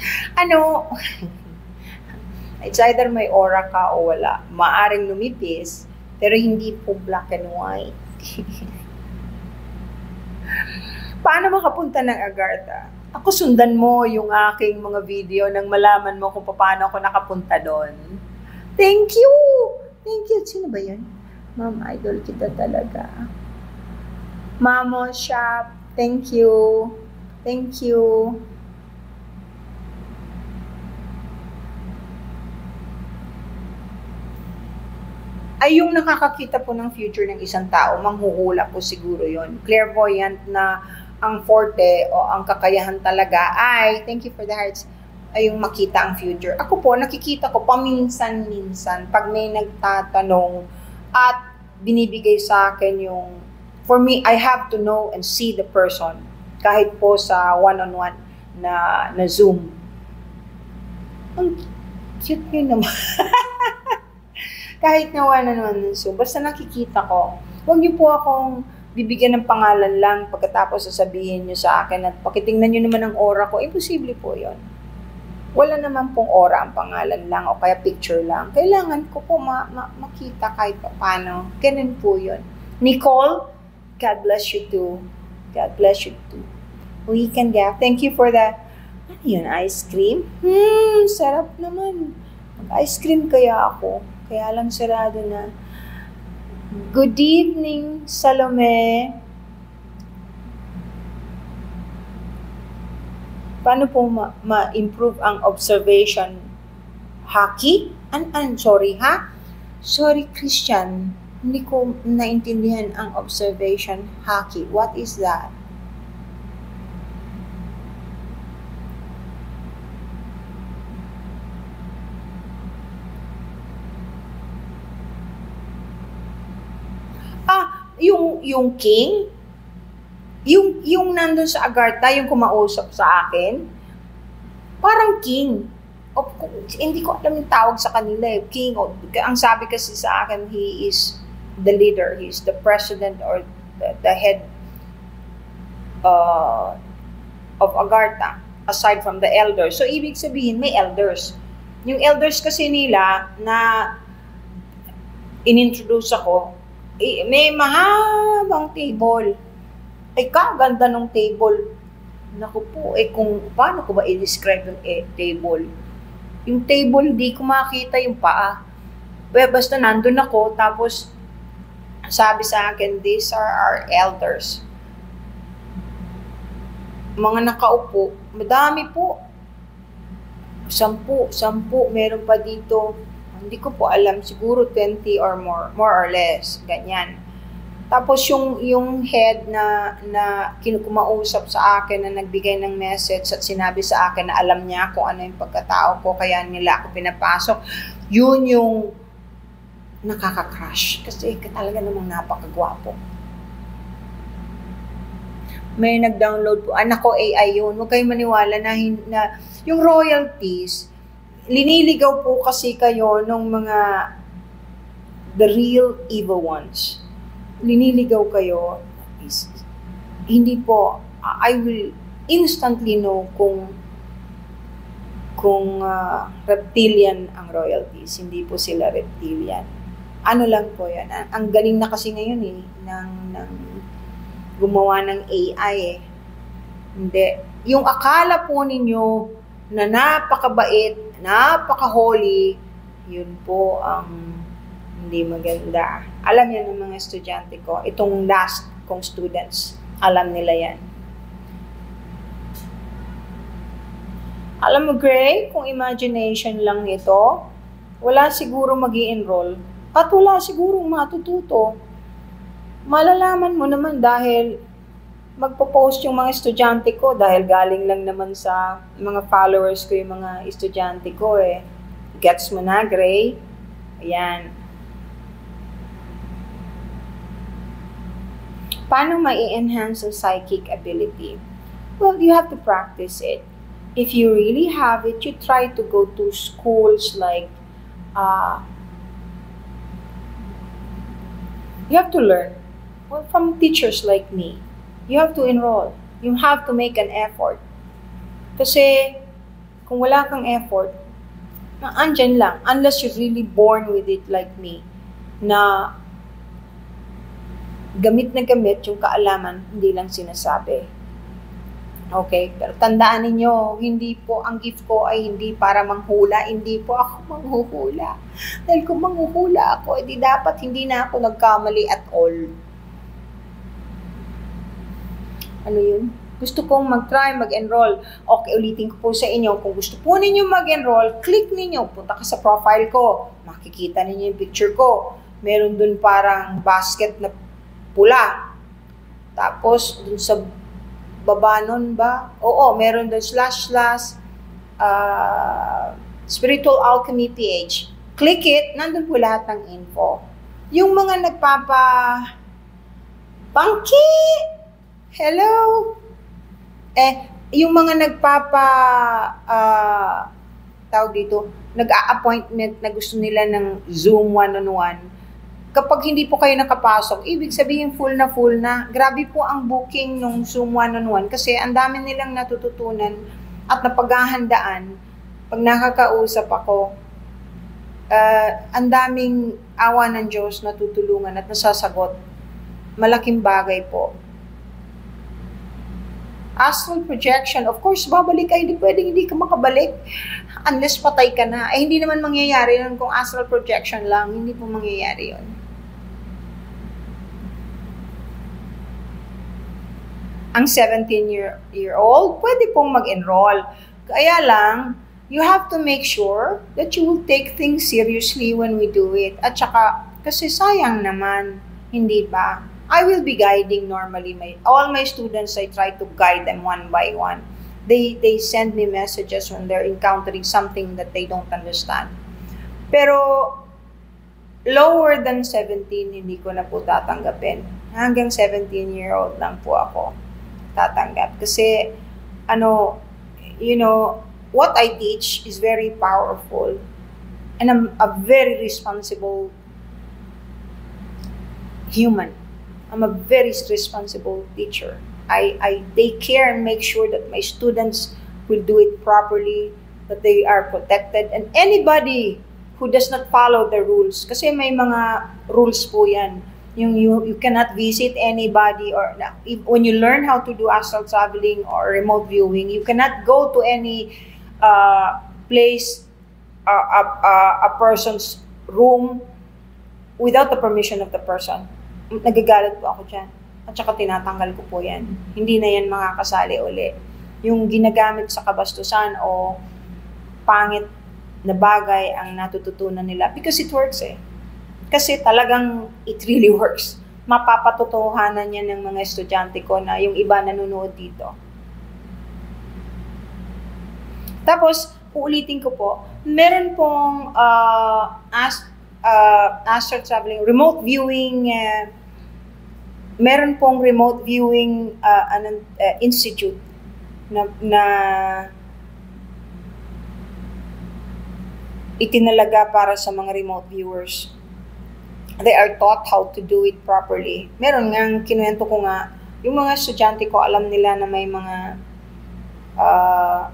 It's either may aura ka o wala. Maaring lumipis, pero hindi po black and white. Paano makapunta ng Agartha? Ako sundan mo yung aking mga video nang malaman mo kung paano ako nakapunta doon. Thank you! Thank you. Sino ba yun? Ma'am, idol kita talaga. Mamo Shop, thank you. Thank you. Ay yung nakakakita po ng future ng isang tao, manghuhula po siguro yon. Clairvoyant na ang forte o ang kakayahan talaga ay, thank you for the hearts, ay yung makita ang future. Ako po, nakikita ko paminsan-minsan pag may nagtatanong at binibigay sa akin yung, for me, I have to know and see the person kahit po sa one-on-one na Zoom. Ang cute nyo naman. Kahit na wala naman ng Zoom, basta nakikita ko. Huwag niyo po akong bibigyan ng pangalan lang pagkatapos sasabihin niyo sa akin at pakitingnan niyo naman ang aura ko. Imposible po yon. Wala naman pong aura ang pangalan lang o kaya picture lang. Kailangan ko po makita kahit paano. Ganun po yon. Nicole, God bless you too. God bless you too. Weekend gap. Thank you for the, ano yun, ice cream? Sarap naman. Mag-ice cream kaya ako. Kaya lang sarado na. Good evening, Salome. Paano po ma-improve ang observation? Haki? Sorry, ha? Sorry, Christian. Hindi ko naintindihan ang observation haki. What is that? yung king, yung nandun sa Agartha, yung kumausap sa akin, parang king. Hindi ko alam yung tawag sa kanila eh. King. Ang sabi kasi sa akin, he is the leader. He is the president or the head of Agartha, aside from the elders. So, ibig sabihin, may elders. Yung elders kasi nila na inintroduce ako, may mahabang table. Kaganda ng table. Naku po, kung paano ko ba i-describe yung table? Yung table, di ko makita yung paa. Basta nandun ako, tapos sabi sa akin, these are our elders. Mga nakaupo, madami po. 10, meron pa dito. Hindi ko po alam, siguro 20 or more or less, ganyan. Tapos yung head na kinukumausap sa akin na nagbigay ng message at sinabi sa akin na alam niya kung ano yung pagkatao ko, kaya nila ako pinapasok, yun yung nakaka-crush. Kasi talaga namang napakagwapo. May nag-download po. Anak ko, AI yun. Huwag kayong maniwala na yung royalties, liniligaw po kasi kayo ng mga the real evil ones. Liniligaw kayo, hindi po, I will instantly know kung reptilian ang royalties. Hindi po sila reptilian. Ano lang po yan. Ang galing na kasi ngayon ng gumawa ng AI eh. Hindi. Yung akala po ninyo na napakabait, napaka-holy, yun po ang hindi maganda. Alam yan ng mga estudyante ko. Itong last kong students, alam nila yan. Alam mo, Gray, kung imagination lang ito, wala siguro magi-enroll at wala sigurong matututo. Malalaman mo naman dahil magpo-post yung mga estudyante ko dahil galing lang naman sa mga followers ko yung mga estudyante ko eh. Gets mo na, Gray? Ayan. Paano mai-enhance ang psychic ability? Well, you have to practice it. If you really have it, you try to go to schools like, you have to learn. Well, from teachers like me, you have to enroll. You have to make an effort. Kasi, kung wala kang effort, andyan lang. Unless you're really born with it like me, na gamit na gamit yung kaalaman, hindi lang sinasabi. Okay? Pero tandaan ninyo, hindi po, ang gift ko ay hindi para manghula. Hindi po ako manghuhula. Dahil kung manghuhula ako, edi dapat hindi na ako nagkamali at all. Ano yun? Gusto kong mag-try, mag-enroll. Okay, ulitin ko po sa inyo. Kung gusto po ninyo mag-enroll, click ninyo. Punta ka sa profile ko. Makikita ninyo yung picture ko. Meron dun parang basket na pula. Tapos, dun sa baba nun ba? Oo, meron dun // Spiritual Alchemy PH. Click it, nandun po lahat ng info. Yung mga Pangki! Hello! Yung mga tawag dito, nag-a-appointment na gusto nila ng Zoom one-on-one, kapag hindi po kayo nakapasok, ibig sabihin full na. Grabe po ang booking ng Zoom one-on-one kasi ang dami nilang natututunan at napaghahandaan. Pag nakakausap ako, ang daming awa ng Diyos na tutulungan at nasasagot. Malaking bagay po. Astral projection, of course, babalik ka, hindi pwedeng hindi ka makabalik unless patay ka na. Hindi naman mangyayari yun kung astral projection lang, hindi po mangyayari yun. Ang 17-year-old, pwede pong mag-enroll. Kaya lang, you have to make sure that you will take things seriously when we do it. At saka, kasi sayang naman, hindi ba? I will be guiding normally all my students. I try to guide them one by one. They send me messages when they're encountering something that they don't understand. Pero lower than 17, hindi ko na po tatanggapin. Hanggang 17-year-old lang po ako tatanggap. Kasi, what I teach is very powerful. And I'm a very responsible human. I'm a very responsible teacher. I take care and make sure that my students will do it properly, that they are protected, and anybody who does not follow the rules, kasi may mga rules po yan. You cannot visit anybody, or when you learn how to do astral traveling or remote viewing, you cannot go to any place, a person's room without the permission of the person. Nagagalit po ako dyan. At saka tinatanggal ko po yan. Hindi na yan makakasali uli. Yung ginagamit sa kabastusan o pangit na bagay ang natututunan nila because it works eh. Kasi talagang it really works. Mapapatotohanan yan ng mga estudyante ko na yung iba nanonood dito. Tapos, uulitin ko po, meron pong astral traveling, remote viewing, meron pong remote viewing institute na itinalaga para sa mga remote viewers. They are taught how to do it properly. Meron nga, kinuwento ko nga, yung mga estudyante ko, alam nila na may mga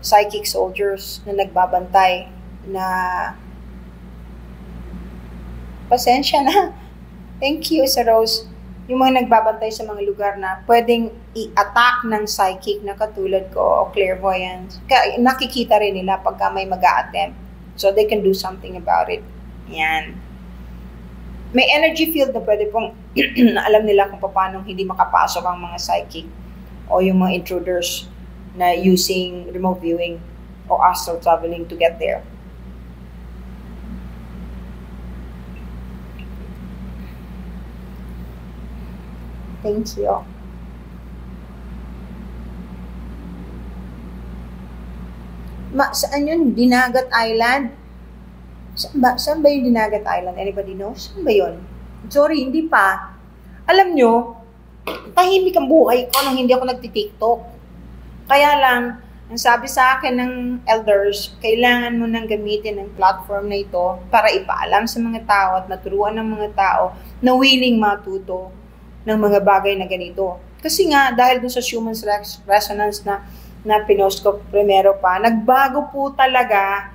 psychic soldiers na nagbabantay na pasensya na. Thank you, Sir Rose. Yung mga nagbabantay sa mga lugar na pwedeng i-attack ng psychic na katulad ko o clairvoyant. Nakikita rin nila pagka may mag-a-attempt. So they can do something about it. Yan. May energy field na pwede pong na alam nila kung paano hindi makapasok ang mga psychic o yung mga intruders na using remote viewing o astral traveling to get there. Thank you. Saan yun? Dinagat Island? Saan ba yung Dinagat Island? Anybody knows? Saan ba yun? Sorry, hindi pa. Alam nyo, tahimik ang buhay ko nung hindi ako nagtitiktok. Kaya lang, ang sabi sa akin ng elders, kailangan mo nang gamitin ang platform na ito para ipaalam sa mga tao at maturuan ng mga tao na willing matuto ng mga bagay na ganito. Kasi nga, dahil dun sa human resonance na pinost ko primero pa, nagbago po talaga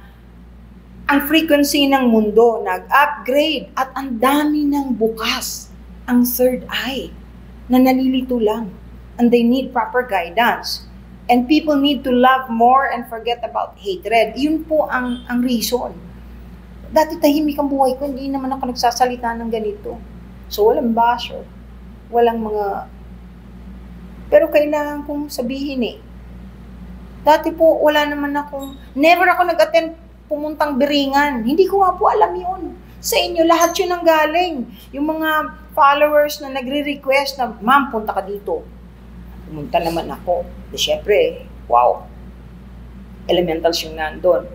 ang frequency ng mundo, nag-upgrade, at ang dami ng bukas, ang third eye, na nalilito lang. And they need proper guidance. And people need to love more and forget about hatred. Yun po ang reason. Dati tahimik ang buhay ko, hindi naman ako nagsasalita ng ganito. So, walang basher. Walang mga... Pero kailangan kong sabihin eh. Dati po, wala naman akong... Never ako nag-attend pumuntang Biringan. Hindi ko nga po alam yun. Sa inyo, lahat yun ang galing. Yung mga followers na nagre-request na, ma'am, punta ka dito. Pumunta naman ako. De, syempre, wow. Elementals yung nandun.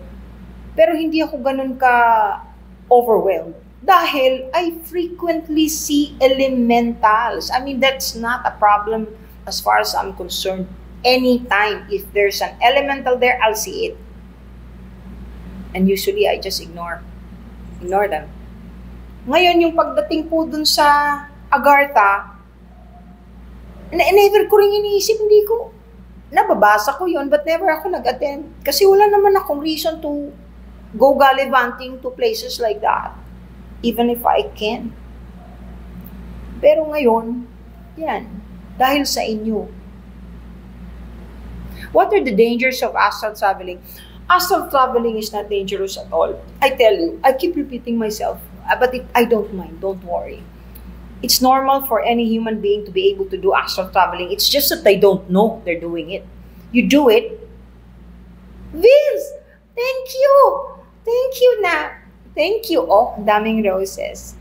Pero hindi ako ganun ka overwhelmed. Dahil I frequently see elementals. I mean, that's not a problem as far as I'm concerned. Anytime, if there's an elemental there, I'll see it. And usually, I just ignore them. Ngayon, yung pagdating po dun sa Agartha, never ko rin iniisip, hindi ko, nababasa ko yun, but never ako nag-attend. Kasi wala naman akong reason to go gallivanting to places like that. Even if I can. Pero ngayon, yan, dahil sa inyo. What are the dangers of astral traveling? Astral traveling is not dangerous at all. I tell you, I keep repeating myself, but I don't mind, don't worry. It's normal for any human being to be able to do astral traveling. It's just that they don't know they're doing it. You do it. Vince, thank you. Thank you na. Thank you. Oh, daming roses.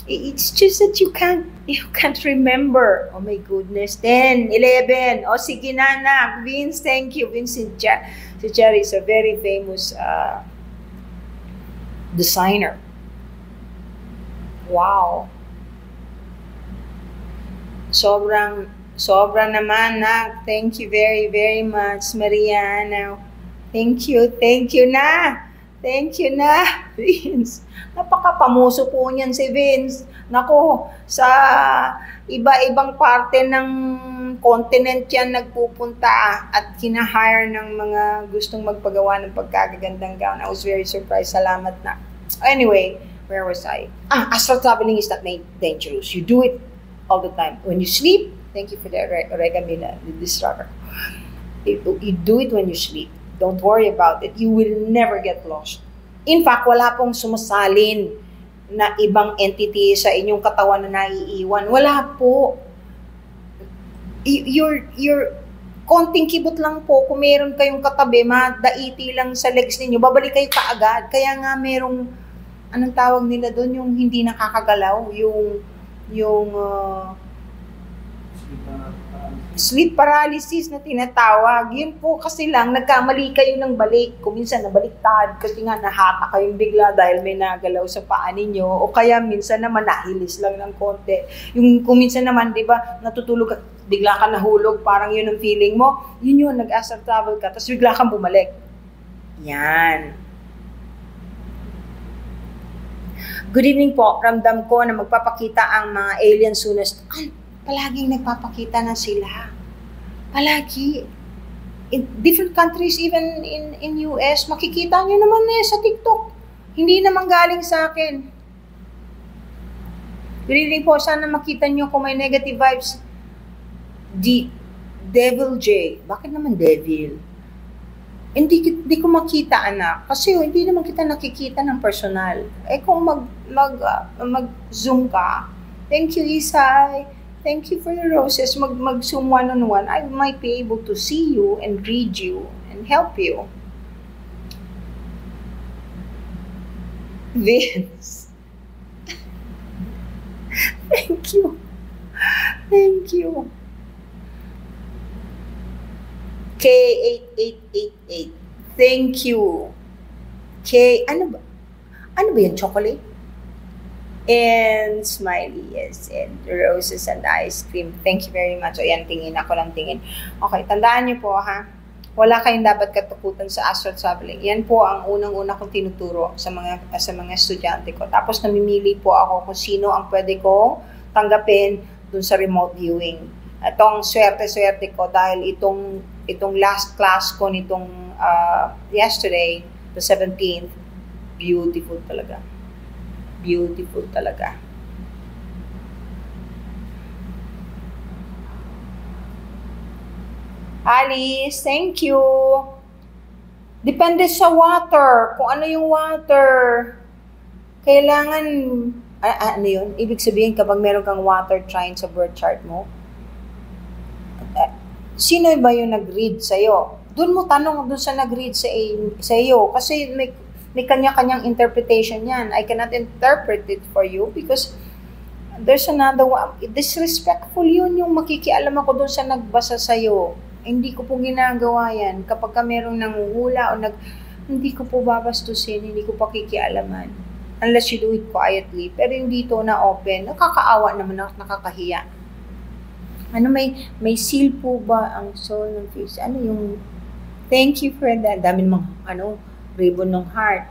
It's just that you can't remember. Oh my goodness. 10, 11. Oh, sige na, anak. Vince, thank you. Vince, si Jerry is a very famous designer. Wow. Sobra naman, nak. Thank you very, very much, Mariana. Thank you na. Thank you na, Vince. Napakapamuso po niyan si Vince. Nako, sa iba-ibang parte ng continent yan nagpupunta at kinahire ng mga gustong magpagawa ng pagkagagandang gown. I was very surprised. Salamat na. Anyway, where was I? Astral traveling is not dangerous. You do it all the time. When you sleep, thank you for the oregano, the distractor. You do it when you sleep. Don't worry about it. You will never get lost. In fact, wala pong sumasalin na ibang entity sa inyong katawan na naiiwan. Wala po. You're konting kibot lang po. Kung meron kayong katabi, madaiti lang sa legs ninyo, babalik kayo kaagad. Kaya nga merong, anong tawag nila doon, yung hindi nakakagalaw, yung sleep paralysis na tinatawag. Yun po kasi lang, nagkamali kayo ng balik. Kung minsan nabaliktad kasi nga nahata kayong bigla dahil may nagalaw sa paa ninyo. O kaya minsan naman nahilis lang ng konti. Yung kung minsan naman, di ba, natutulog at bigla ka nahulog, parang yun ang feeling mo. Yun, nag-astral travel ka, tapos bigla kang bumalik. Yan. Good evening po. Ramdam ko na magpapakita ang mga aliens soon as... palaging nagpapakita na sila. Palagi. In different countries, even in US, makikita nyo naman sa TikTok. Hindi naman galing sa akin. Really po, sana makita nyo kung may negative vibes. Devil J. Bakit naman devil? Hindi ko makita, anak. Kasi hindi naman kita nakikita ng personal. Kung mag-zoom ka, thank you, Isay. Thank you for the roses. Mag-zoom one-on-one. I might be able to see you and read you and help you. Vince. Thank you. Thank you. K8888. Thank you. Ano ba yan? Chocolate? And smiley, yes. And roses and ice cream. Thank you very much. O yan, tingin. Ako lang tingin. Okay, tandaan niyo po, ha? Wala kayong dapat katukutan sa astral traveling. Yan po ang unang-una kong tinuturo sa mga estudyante ko. Tapos namimili po ako kung sino ang pwede kong tanggapin dun sa remote viewing. Itong swerte-swerte ko dahil itong last class ko nitong yesterday, the 17th, beautiful talaga. Beautiful talaga. Alice, thank you. Depende sa water. Kung ano yung water. Kailangan, ano yun? Ibig sabihin kapag meron kang water trine sa birth chart mo, sino ba yung nag-read sa'yo? Doon mo tanong doon sa nag-read sa iyo. Kasi may kanya-kanyang interpretation yan. I cannot interpret it for you because there's another one. Disrespectful yun yung makikialam ako doon sa nagbasa sa'yo. Hindi ko po ginagawa yan. Kapag ka merong nanguhula o hindi ko po babastusin, hindi ko pakikialaman. Unless you do it quietly. Pero yung dito na open, nakakaawa naman, nakakahiya. Ano, may seal po ba ang soul ng face? Ano yung, thank you for that. Dami namang, ribbon ng heart.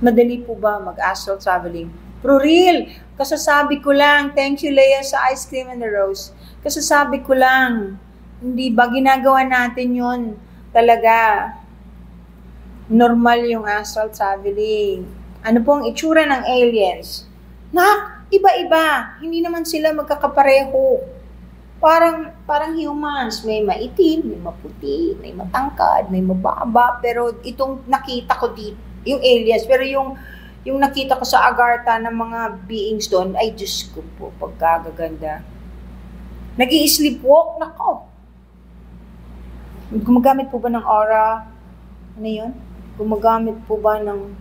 Madali po ba mag-astral traveling? Pro real, kasasabi ko lang, thank you Leia sa ice cream and the rose. Kasasabi ko lang, hindi ba ginagawa natin yon talaga? Normal yung astral traveling. Ano po ang itsura ng aliens? Iba-iba. Hindi naman sila magkakapareho. Parang humans, may maitim, may maputi, may matangkad, may mababa, pero itong nakita ko dito, yung aliens, pero yung nakita ko sa Agartha ng mga beings doon, ay Diyos ko po, pagkagaganda. Nag-i-sleepwalk, nako. Gumagamit po ba ng aura? Ano yun? Gumagamit po ba ng,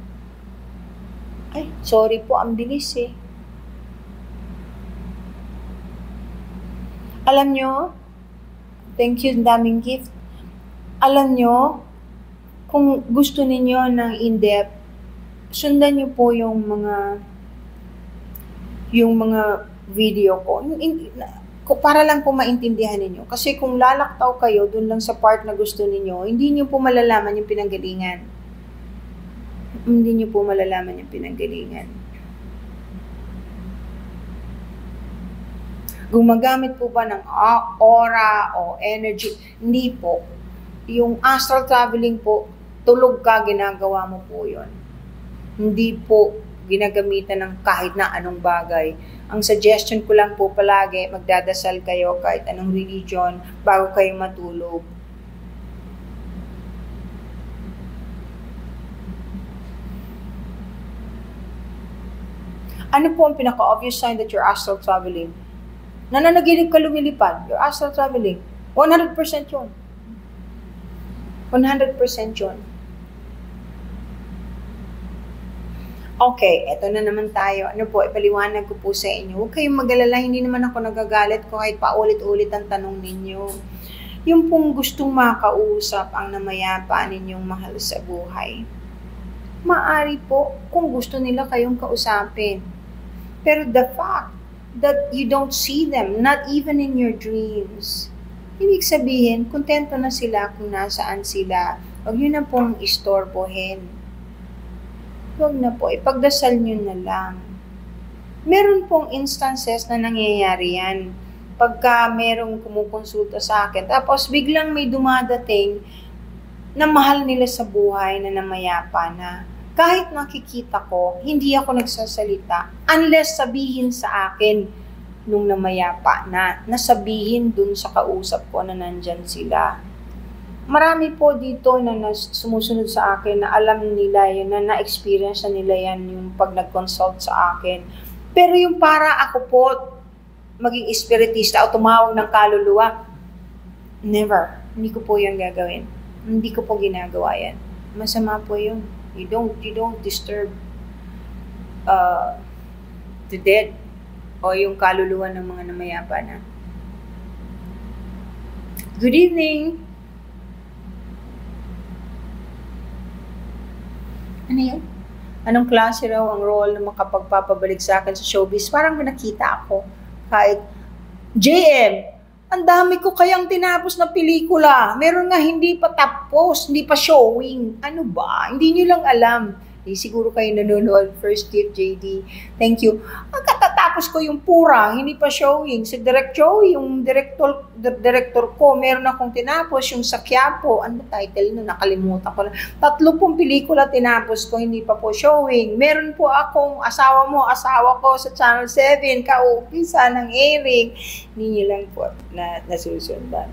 ay, sorry po, ang bilis eh. Alam nyo, thank you, daming gift. Alam nyo, kung gusto ninyo ng in-depth, sundan nyo po yung mga yung mga video ko, para lang po maintindihan ninyo. Kasi kung lalaktaw kayo dun lang sa part na gusto ninyo, hindi nyo po malalaman yung pinanggalingan. Hindi nyo po malalaman yung pinanggalingan. Gumagamit po ba ng aura o energy? Hindi po. Yung astral traveling po, tulog ka, ginagawa mo po yun. Hindi po ginagamitan ng kahit na anong bagay. Ang suggestion ko lang po palagi, magdadasal kayo kahit anong religion bago kayo matulog. Ano po ang pinaka-obvious sign that you're astral traveling? Nananaginip ka lumilipad, you're astral traveling. 100% yun. 100% yun. Okay, eto na naman tayo. Ano po, ipaliwanag ko po sa inyo. Huwag kayong mag-alala, hindi naman ako nagagalit ko kahit paulit-ulit ang tanong ninyo. Yung pong gustong makausap ang namayapa ninyong mahal sa buhay. Maari po kung gusto nila kayong kausapin. Pero the fact that you don't see them, not even in your dreams, ibig sabihin, kontento na sila kung nasaan sila. Huwag nyo na pong istorbohin. Huwag na po, ipagdasal nyo na lang. Meron pong instances na nangyayari yan. Pagka merong kumukonsulta sa akin, tapos biglang may dumadating na mahal nila sa buhay na namayapa na. Kahit nakikita ko, hindi ako nagsasalita unless sabihin sa akin nung namayapa na nasabihin dun sa kausap ko na nandyan sila. Marami po dito na sumusunod sa akin na alam nila yun, na na-experience na nila yan yung pag nag-consult sa akin. Pero yung para ako po maging espiritista o tumawag ng kaluluwa, never. Hindi ko po yan gagawin. Hindi ko po ginagawa yan. Masama po yun. You don't disturb the dead o yung kaluluwa ng mga namayapa na. Good evening! Ano yan? Anong klase raw ang role na makapagpapabalik sa akin sa showbiz? Parang may nakita ako. Kahit, JM, ang dami ko kayang tinapos na pelikula. Meron nga hindi pa tapos, hindi pa showing. Ano ba? Hindi nyo lang alam. Siguro kayo nanonood. First gift, JD. Thank you. Ang katatapos ko yung Pura, hindi pa showing. Si Direct Joey, yung director ko, meron akong tinapos. Yung sa Quiapo, ano title no? Nakalimutan ko na. 3 pong pelikula tinapos ko, hindi pa po showing. Meron po akong asawa ko sa Channel 7, kaumpisa ng airing. Hindi nyo lang po nasusundan.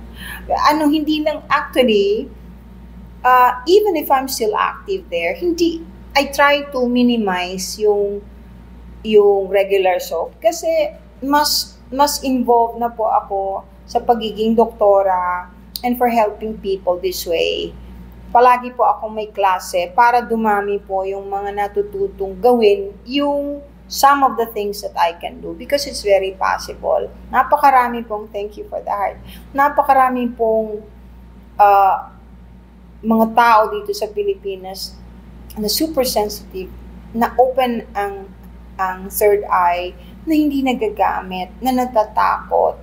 Hindi lang actually, even if I'm still active there, I try to minimize yung regular soap kasi mas involved na po ako sa pagiging doktora and for helping people this way. Palagi po akong may klase para dumami po yung mga natututong gawin yung some of the things that I can do because it's very possible. Napakarami pong, thank you for the heart, napakarami pong mga tao dito sa Pilipinas na super sensitive, na open ang third eye, na hindi nagagamit, na natatakot.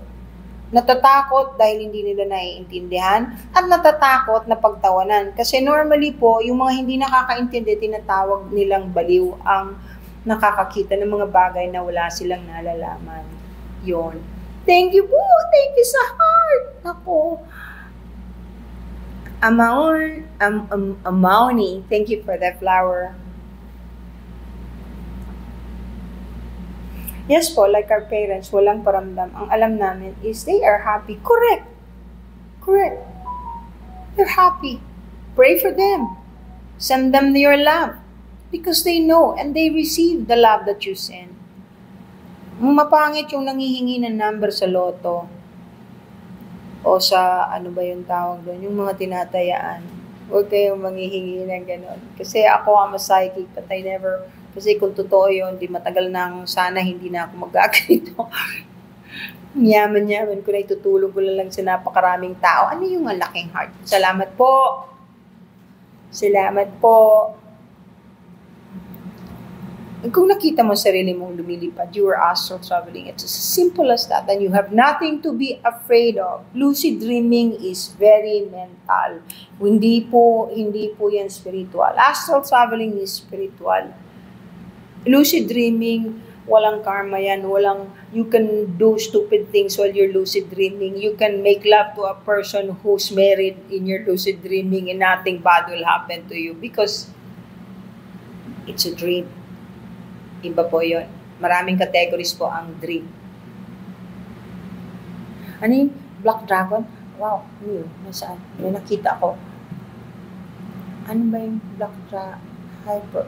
Natatakot dahil hindi nila naiintindihan, at natatakot na pagtawanan. Kasi normally po, yung mga hindi nakakaintindi, tinatawag nilang baliw ang nakakakita ng mga bagay na wala silang nalalaman. Yun. Thank you po! Thank you sa heart! Ako. Amauni, thank you for that flower. Yes po, like our parents, walang paramdam. Ang alam namin is they are happy. Correct. They're happy. Pray for them. Send them your love. Because they know and they receive the love that you send. Mapangit yung nangihingi ng number sa loto. O sa, ano ba yung tawag doon? Yung mga tinatayaan. Huwag kayong manghihingi ng gano'n. Kasi ako, I'm a psychic, but I never, kasi kung totoo yun, di matagal nang sana hindi na ako magaganito. Yaman-yaman ko na itutulong ko lang sa napakaraming tao. Ano yung malaking heart? Salamat po. Kung nakita mo sarili mong lumilipad, you are astral traveling. It's as simple as that. And you have nothing to be afraid of. Lucid dreaming is very mental. Hindi po yan spiritual. Astral traveling is spiritual. Lucid dreaming, walang karma yan. You can do stupid things while you're lucid dreaming. You can make love to a person who's married in your lucid dreaming and nothing bad will happen to you because it's a dream. Iba po yun. Maraming categories po ang dream. Ano yung Black Dragon? Wow, ano yun? Nasaan? May nakita ko. Ano ba yung Black Dragon?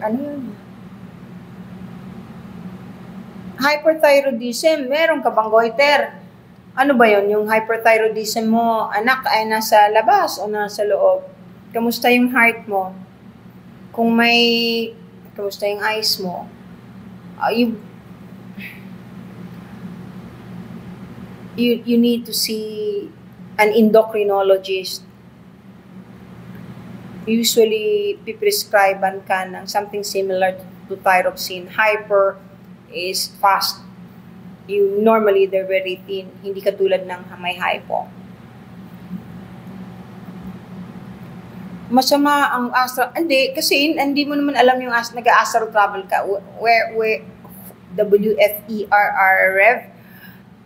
Ano yun? Hyperthyroidism. Meron ka bang goiter? Ano ba yun? Yung hyperthyroidism mo, anak, ay nasa labas o nasa loob? Kamusta yung heart mo? Kamusta yung eyes mo? You need to see an endocrinologist. Usually, piprescriban ka ng something similar to thyroxine. Hyper is fast. Normally, they're very thin. Hindi katulad ng may hypo. Masama ang astral. Hindi, kasi hindi mo naman alam yung nag-astral travel ka. Where WFERR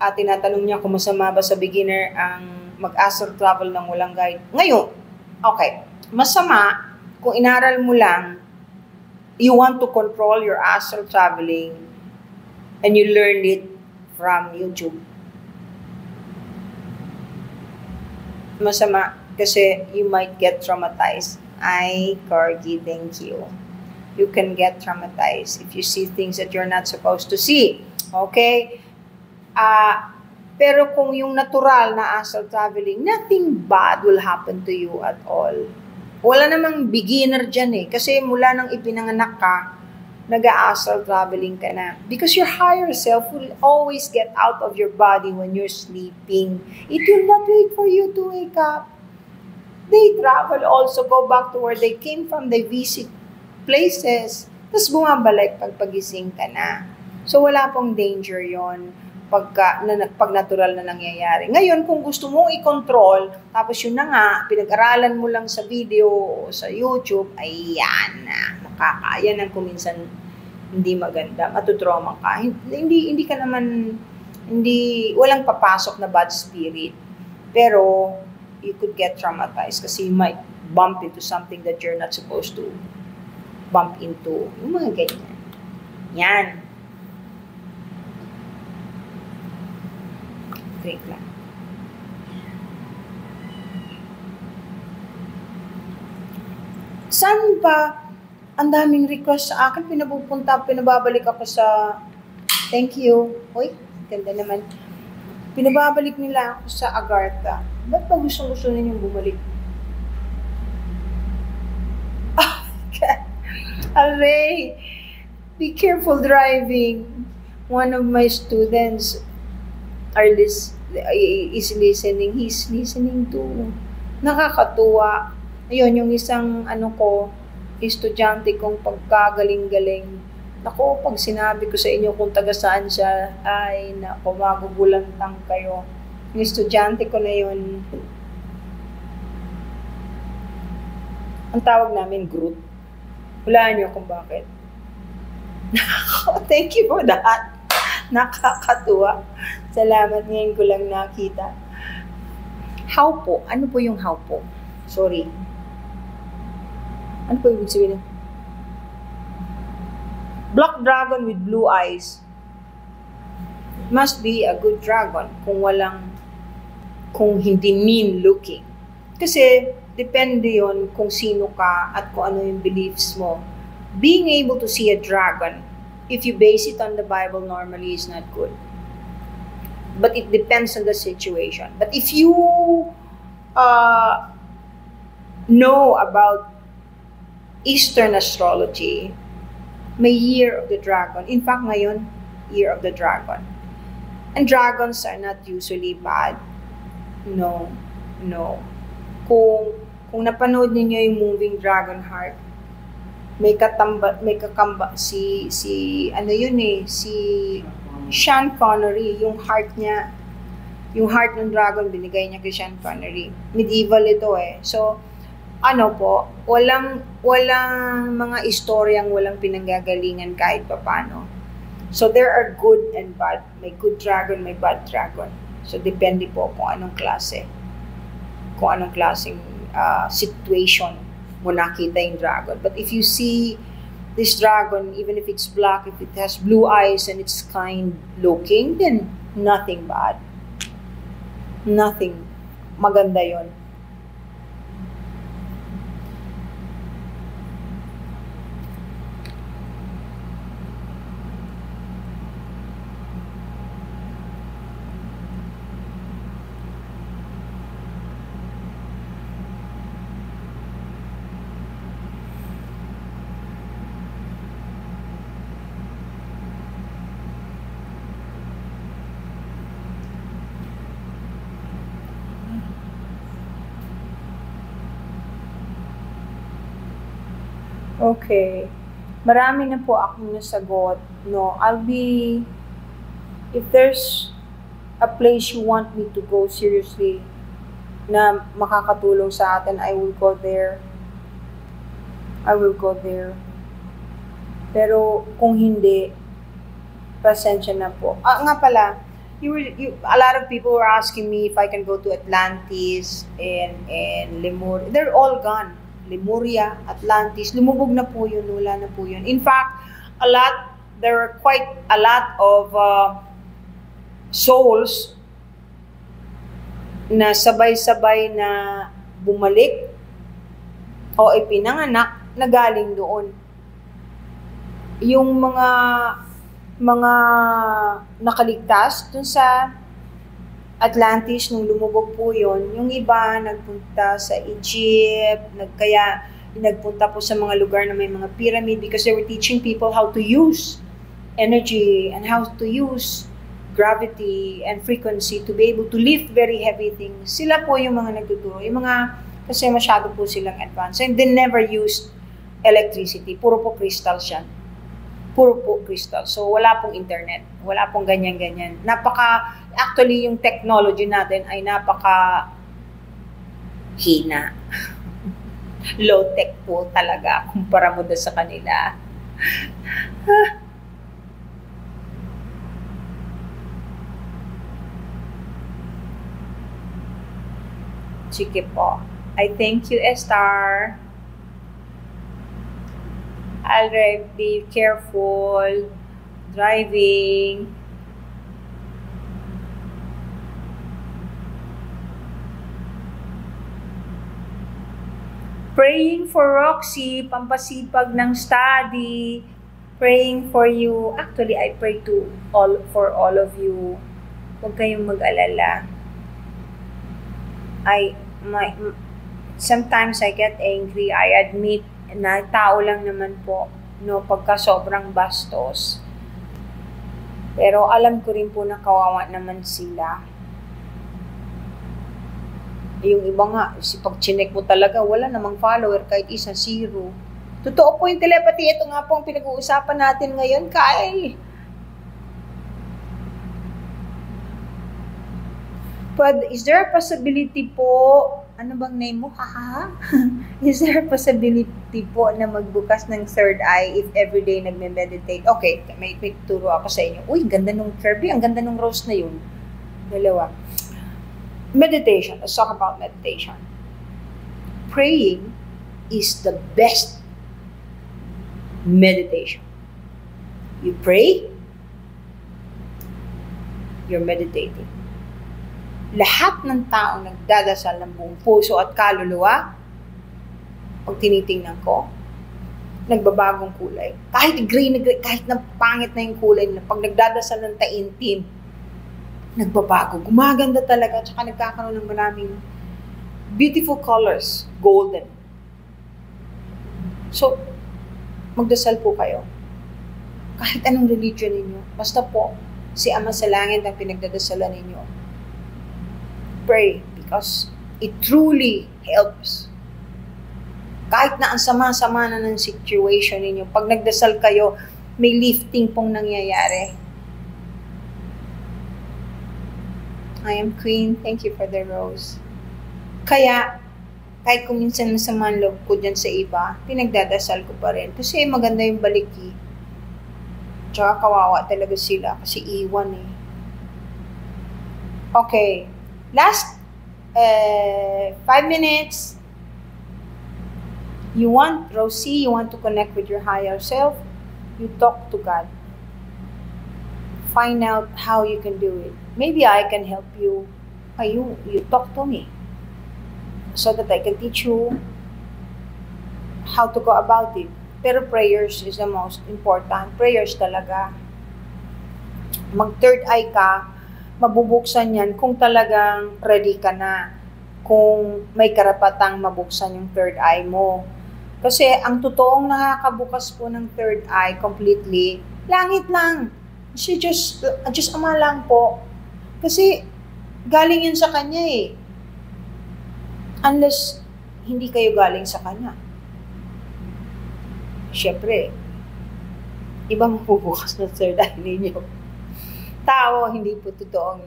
at tinatanong niya kung masama ba sa beginner ang mag-astral travel ng walang guide. Ngayon, okay, masama kung inaral mo lang, you want to control your astral traveling and you learn it from YouTube. Masama kasi you might get traumatized. Corgi, thank you. You can get traumatized if you see things that you're not supposed to see. Okay? Pero kung yung natural na astral traveling, nothing bad will happen to you at all. Wala namang beginner dyan eh. Kasi mula nang ipinanganak ka, nag-astral traveling ka na. Because your higher self will always get out of your body when you're sleeping. It will not wait for you to wake up. They travel also, go back to where they came from, they visit places, tapos bumabalik pag pagising ka na. So, wala pong danger yon pag natural na nangyayari. Ngayon, kung gusto mong i-control, tapos yun na nga, pinag-aralan mo lang sa video o sa YouTube, ayan na, makakaya na kuminsan hindi maganda, matutrauma ka. Hindi ka naman, walang papasok na bad spirit. Pero, you could get traumatized kasi you might bump into something that you're not supposed to bump into. Yung mga ganyan. Yan. Drink lang. Saan ba ang daming request sa akin? Pinababalik ako sa thank you. Uy, ganda naman. Pinababalik nila ako sa Agartha. Ba't ba gusto ninyong bumalik? Aray, be careful driving. One of my students is listening. He's listening to. Nakakatuwa. Ayun, yung isang estudyante kong pagkagaling-galing. Nako, pag sinabi ko sa inyo kung taga saan siya, ay, nako, magugulantang kayo. Yung estudyante ko na yun, ang tawag namin Groot. Hulaan niyo kung bakit. Thank you for that. Nakakatuwa. Salamat, ngayon ko lang nakita. How po? Ano po yung how po? Sorry. Ano po ibig sabihin? Black dragon with blue eyes. Must be a good dragon kung hindi mean looking. Kasi depende yon kung sino ka at kung ano yung beliefs mo. Being able to see a dragon, if you base it on the Bible, normally is not good. But it depends on the situation. But if you know about Eastern astrology, may Year of the Dragon. In fact, ngayon, Year of the Dragon. And dragons are not usually bad. No. Kung napanood ninyo yung moving Dragonheart, may kakamba, ano yun eh, si Sean Connery, yung heart niya, yung heart ng dragon, binigay niya kay Sean Connery. Medieval ito eh. So, ano po, walang mga istoryang walang pinanggagalingan kahit papano. So, there are good and bad. May good dragon, may bad dragon. So, depende po kung anong klase. Kung anong klaseng situation mo nakita yung dragon. But if you see this dragon, even if it's black, if it has blue eyes and it's kind looking, then nothing bad. Nothing. Maganda yon. Okay. Marami na po akong nasagot. No, if there's a place you want me to go seriously na makakatulong sa atin, I will go there. I will go there. Pero kung hindi, pasensya na po. Nga pala, a lot of people were asking me if I can go to Atlantis and Lemuria. They're all gone. Lemuria, Atlantis, lumubog na po yun, wala na po yun. In fact, there are quite a lot of souls na sabay-sabay na bumalik o ipinanganak na galing doon. Yung mga nakaligtas dun sa Atlantis, nung lumubog po yun, yung iba nagpunta sa Egypt, nagpunta po sa mga lugar na may mga pyramid because they were teaching people how to use energy and how to use gravity and frequency to be able to lift very heavy things. Sila po yung mga nagtuturo. Kasi masyado po silang advanced. And they never used electricity. Puro po crystal siya. Puro po crystal. So, wala pong internet. Wala pong ganyan-ganyan. Actually, yung technology natin ay hina. Low-tech po talaga kumpara mo sa kanila. Sige po. I thank you, Estar. I'll be careful driving. Praying for Roxy, pampasipag ng study. Praying for you. Actually, I pray for all of you. Huwag kayong mag-alala. Sometimes I get angry. I admit na tao lang naman po, no, pagka sobrang bastos. Pero alam ko rin po na kawawa naman sila. Yung iba nga, pag chinek mo talaga, wala namang follower, kahit isa, 0. Totoo po yung telepathy. Ito nga po ang pinag-uusapan natin ngayon, Kyle. But is there a possibility po, ano bang name mo? Is there a possibility po na magbukas ng third eye if everyday nagme-meditate? Okay, may turo ako sa inyo. Uy, ganda nung Kirby, ang ganda nung rose na yun. Dalawa. Meditation. Let's talk about meditation. Praying is the best meditation. You pray, you're meditating. Lahat ng tao nagdadasal ng buong puso at kaluluwa, pag tinitingnan ko, nagbabagong kulay. Kahit green na green, kahit na pangit na yung kulay nila, pag nagdadasal ng taimtim, nagbabago. Gumaganda talaga, at saka nagkakaroon ng maraming beautiful colors, golden. So, magdasal po kayo. Kahit anong religion ninyo, basta po, si Ama sa Langit ang pinagdadasalan ninyo. Pray because it truly helps. Kahit na ang sama-sama na ng situation ninyo, pag nagdasal kayo, may lifting pong nangyayari. I am Queen. Thank you for the rose. Kaya, kahit kung minsan masama ang loob ko dyan sa iba, pinagdadasal ko pa rin. Kasi maganda yung balik eh. Tsaka kawawa talaga sila kasi iwan eh. Okay. Last 5 minutes. You want, Rosie, you want to connect with your higher self? You talk to God. Find out how you can do it. Maybe I can help you. You talk to me so that I can teach you how to go about it. Pero prayers is the most important. Prayers talaga. Mag third eye ka, mabubuksan yan kung talagang ready ka na. Kung may karapatang mabuksan yung third eye mo. Kasi ang totoong nakakabukas po ng third eye completely, langit lang. Si Diyos Ama lang po. Kasi galing yun sa Kanya eh. Unless hindi kayo galing sa Kanya. Siyempre, iba mabubukas ng third eye ninyo. Tao, hindi po totoong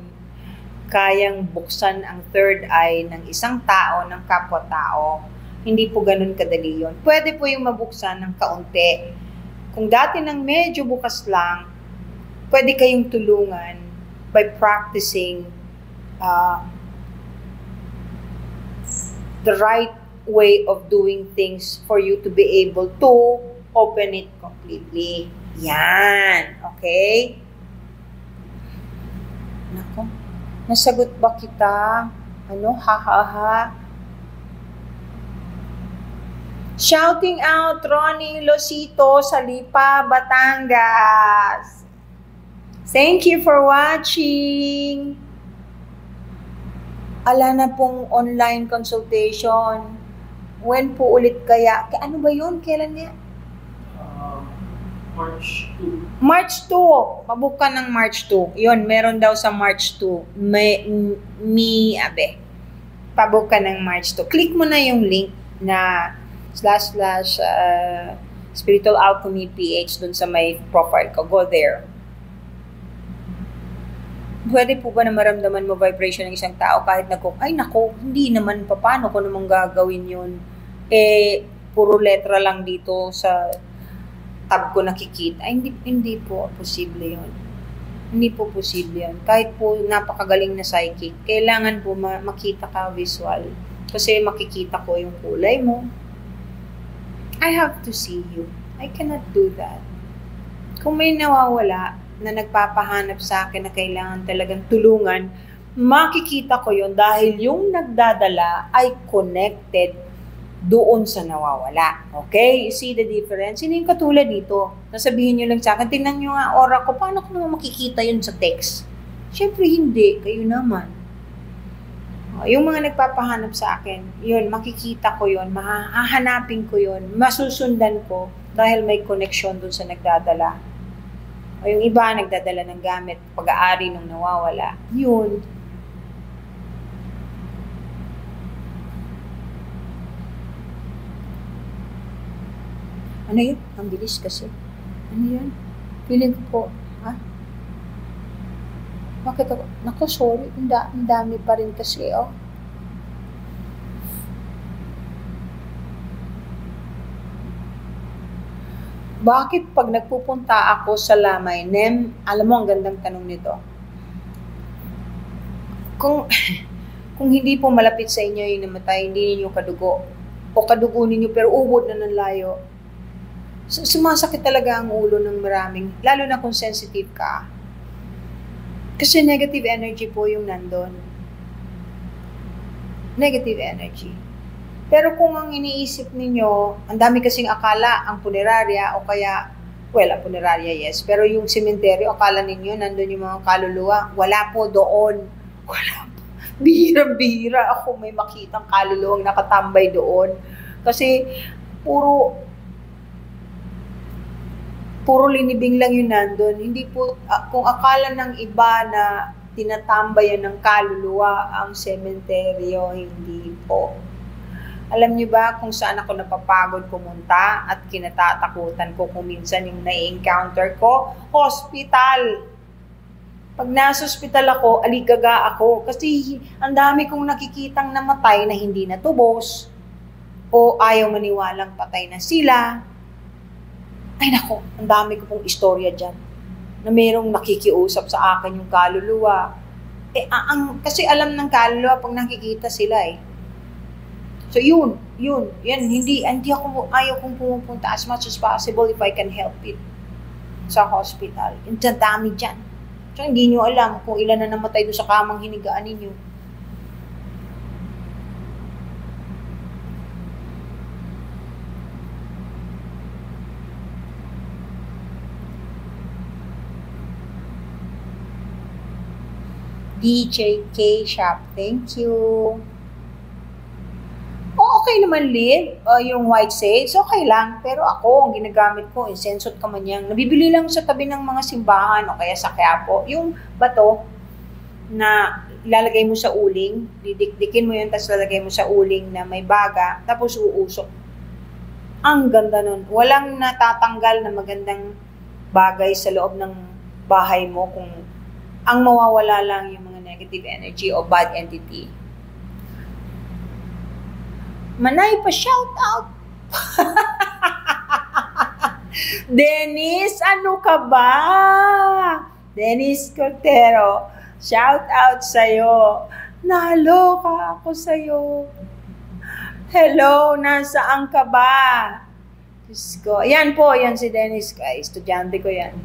kayang buksan ang third eye ng isang tao, ng kapwa-tao. Hindi po ganun kadali yun. Pwede po yung mabuksan ng kaunti. Kung dati nang medyo bukas lang, pwede kayong tulungan by practicing the right way of doing things for you to be able to open it completely. Yan. Okay? Nako. Nasagot ba kita? Ano? Ha. Shouting out, Ronnie Losito, Salipa, Batangas. Thank you for watching. Ala na pong online consultation. When po ulit kaya? Ano ba yun? Kailan niya? March 2. March 2. Pabukan ng March 2. Yun, meron daw sa March 2. Pabukan ng March 2. Click mo na yung link na / Spiritual Alchemy PH dun sa may profile ko. Go there. Pwede po ba na maramdaman mo vibration ng isang tao kahit hindi naman, paano ko namang gagawin yun? Puro letra lang dito sa tab ko nakikita. Hindi po posible yun. Hindi po posible yun. Kahit po napakagaling na psychic, kailangan po makita ka visual. Kasi makikita ko yung kulay mo. I have to see you. I cannot do that. Kung may nawawala na nagpapahanap sa akin na kailangan talagang tulungan, makikita ko yun dahil yung nagdadala ay connected doon sa nawawala. Okay? You see the difference? Sino yung katulad dito? Nasabihin nyo lang sa akin, tingnan nyo nga aura ko, paano ko naman makikita yun sa text? Siyempre hindi, kayo naman. Yung mga nagpapahanap sa akin, yun, makikita ko yun, mahahanapin ko yun, masusundan ko dahil may connection dun sa nagdadala. O yung iba, nagdadala ng gamit, pag-aari nung nawawala. Yun. Ano yun? Ang bilis kasi. Ano yun? Feeling ko po, Bakit ako? Naku, sorry. Ang dami pa rin kasi, oh. Bakit pag nagpupunta ako sa Lamay Nem, alam mo, ang gandang tanong nito. Kung hindi po malapit sa inyo yung namatay, hindi ninyo kadugo, o kadugo ninyo pero ubod na ng layo, sumasakit talaga ang ulo ng maraming, lalo na kung sensitive ka. Kasi negative energy po yung nandun. Negative energy. Pero kung ang iniisip ninyo, ang dami kasing akala, ang punerarya, o kaya, ang punerarya yes, pero yung sementeryo, akala ninyo, nandun yung mga kaluluwa, wala po doon. Wala po. Bihirang-bihira ako may makitang kaluluwang nakatambay doon. Kasi, puro linibing lang yun nandun. Hindi po, kung akala ng iba na tinatambayan ng kaluluwa ang sementeryo, hindi po. Alam niyo ba kung saan ako napapagod pumunta at kinatatakutan ko kung minsan yung na-encounter ko? Hospital! Pag nasa hospital ako, aligaga ako kasi ang dami kong nakikitang namatay na hindi natubos o ayaw maniwalang patay na sila. Ay nako, ang dami ko pong istorya dyan na mayroong nakikiusap sa akin yung kaluluwa. Kasi alam ng kaluluwa pag nakikita sila eh. So yan, ayaw kong pumupunta as much as possible if I can help it sa hospital. Ang dami dyan. So hindi nyo alam kung ilan na namatay doon sa kamang hinigaan ninyo. DJ K Shop, thank you. Okay naman, Liv. Yung white sage, okay lang. Pero ako, ang ginagamit ko, incense at kamanyang. Nabibili lang sa tabi ng mga simbahan o kaya sa Quiapo. Yung bato na ilalagay mo sa uling, didikdikin mo yun, tapos lalagay mo sa uling na may baga, tapos uusok. Ang ganda nun. Walang natatanggal na magandang bagay sa loob ng bahay mo kung ang mawawala lang yung mga negative energy o bad entity. Manay pa shout out. Dennis, ano ka ba? Dennis Cortero, shout out sa'yo. Naloka ako sa'yo. Hello, nasaan ka ba? Diyos ko. Yan po, yan si Dennis. Ay, estudyante ko yan.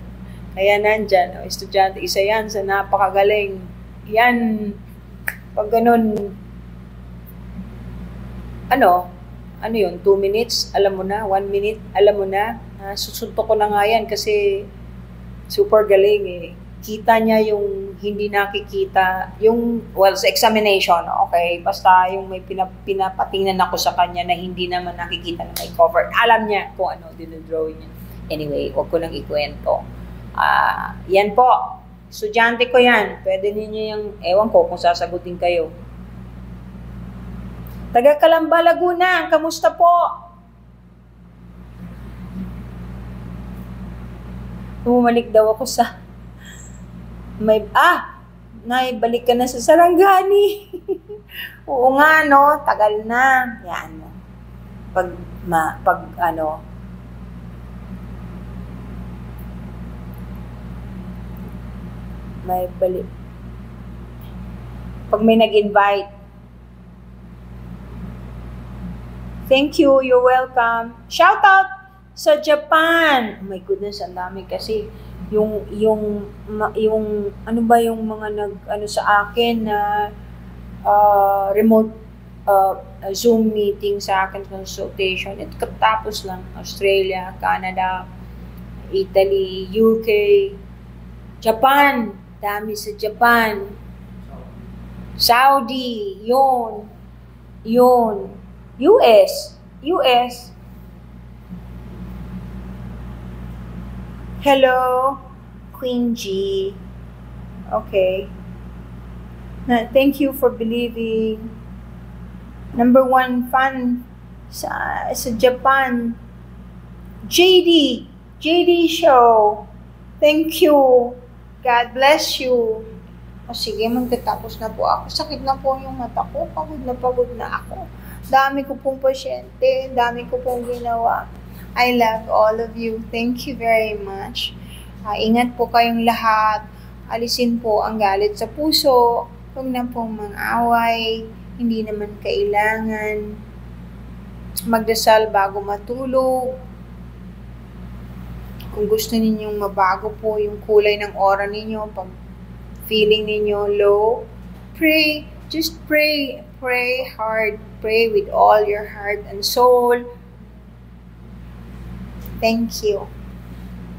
Kaya nandyan, estudyante. Isa yan sa napakagaling. Yan, pag ganun, ano yun, 2 minutes, alam mo na, 1 minute, alam mo na, susunto ko na nga yan kasi super galing eh. Kita niya yung hindi nakikita, sa examination, okay, basta yung may pinapatingnan ako sa kanya na hindi naman nakikita na may cover. Alam niya kung ano, dinodrawing niya. Anyway, wag ko lang ikwento. Yan po, estudyante ko yan, pwede ninyo yung, ewan ko kung sasagutin kayo. Taga Calamba, Laguna, kamusta po? Bumalik daw ako sa naibalik ka na sa Sarangani. Oo nga, no, tagal na. Yan. May balik. Pag may nag-invite, thank you, you're welcome. Shout out sa Japan. Oh my goodness, ang dami kasi yung ano ba yung mga sa akin na remote Zoom meeting sa akin, consultation. At katapos lang, Australia, Canada, Italy, UK, Japan, dami sa Japan, Saudi, yun, US. Hello, Queen G. Okay. Thank you for believing. Number 1 fan sa Japan. JD Show. Thank you. God bless you. Sige, magtatapos na po ako. Sakit na po yung mata ko. Pagod na ako. Dami ko pong pasyente. Dami ko pong ginawa. I love all of you. Thank you very much. Ingat po kayong lahat. Alisin po ang galit sa puso. Huwag na pong mang-away. Hindi naman kailangan. Magdasal bago matulog. Kung gusto ninyong mabago po yung kulay ng aura ninyo, pag feeling ninyo low, pray. Just pray. Pray hard. Pray with all your heart and soul. Thank you.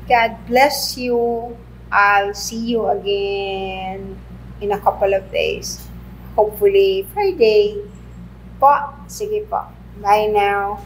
God bless you. I'll see you again in a couple of days. Hopefully, Friday. Po. Sige po. Bye now.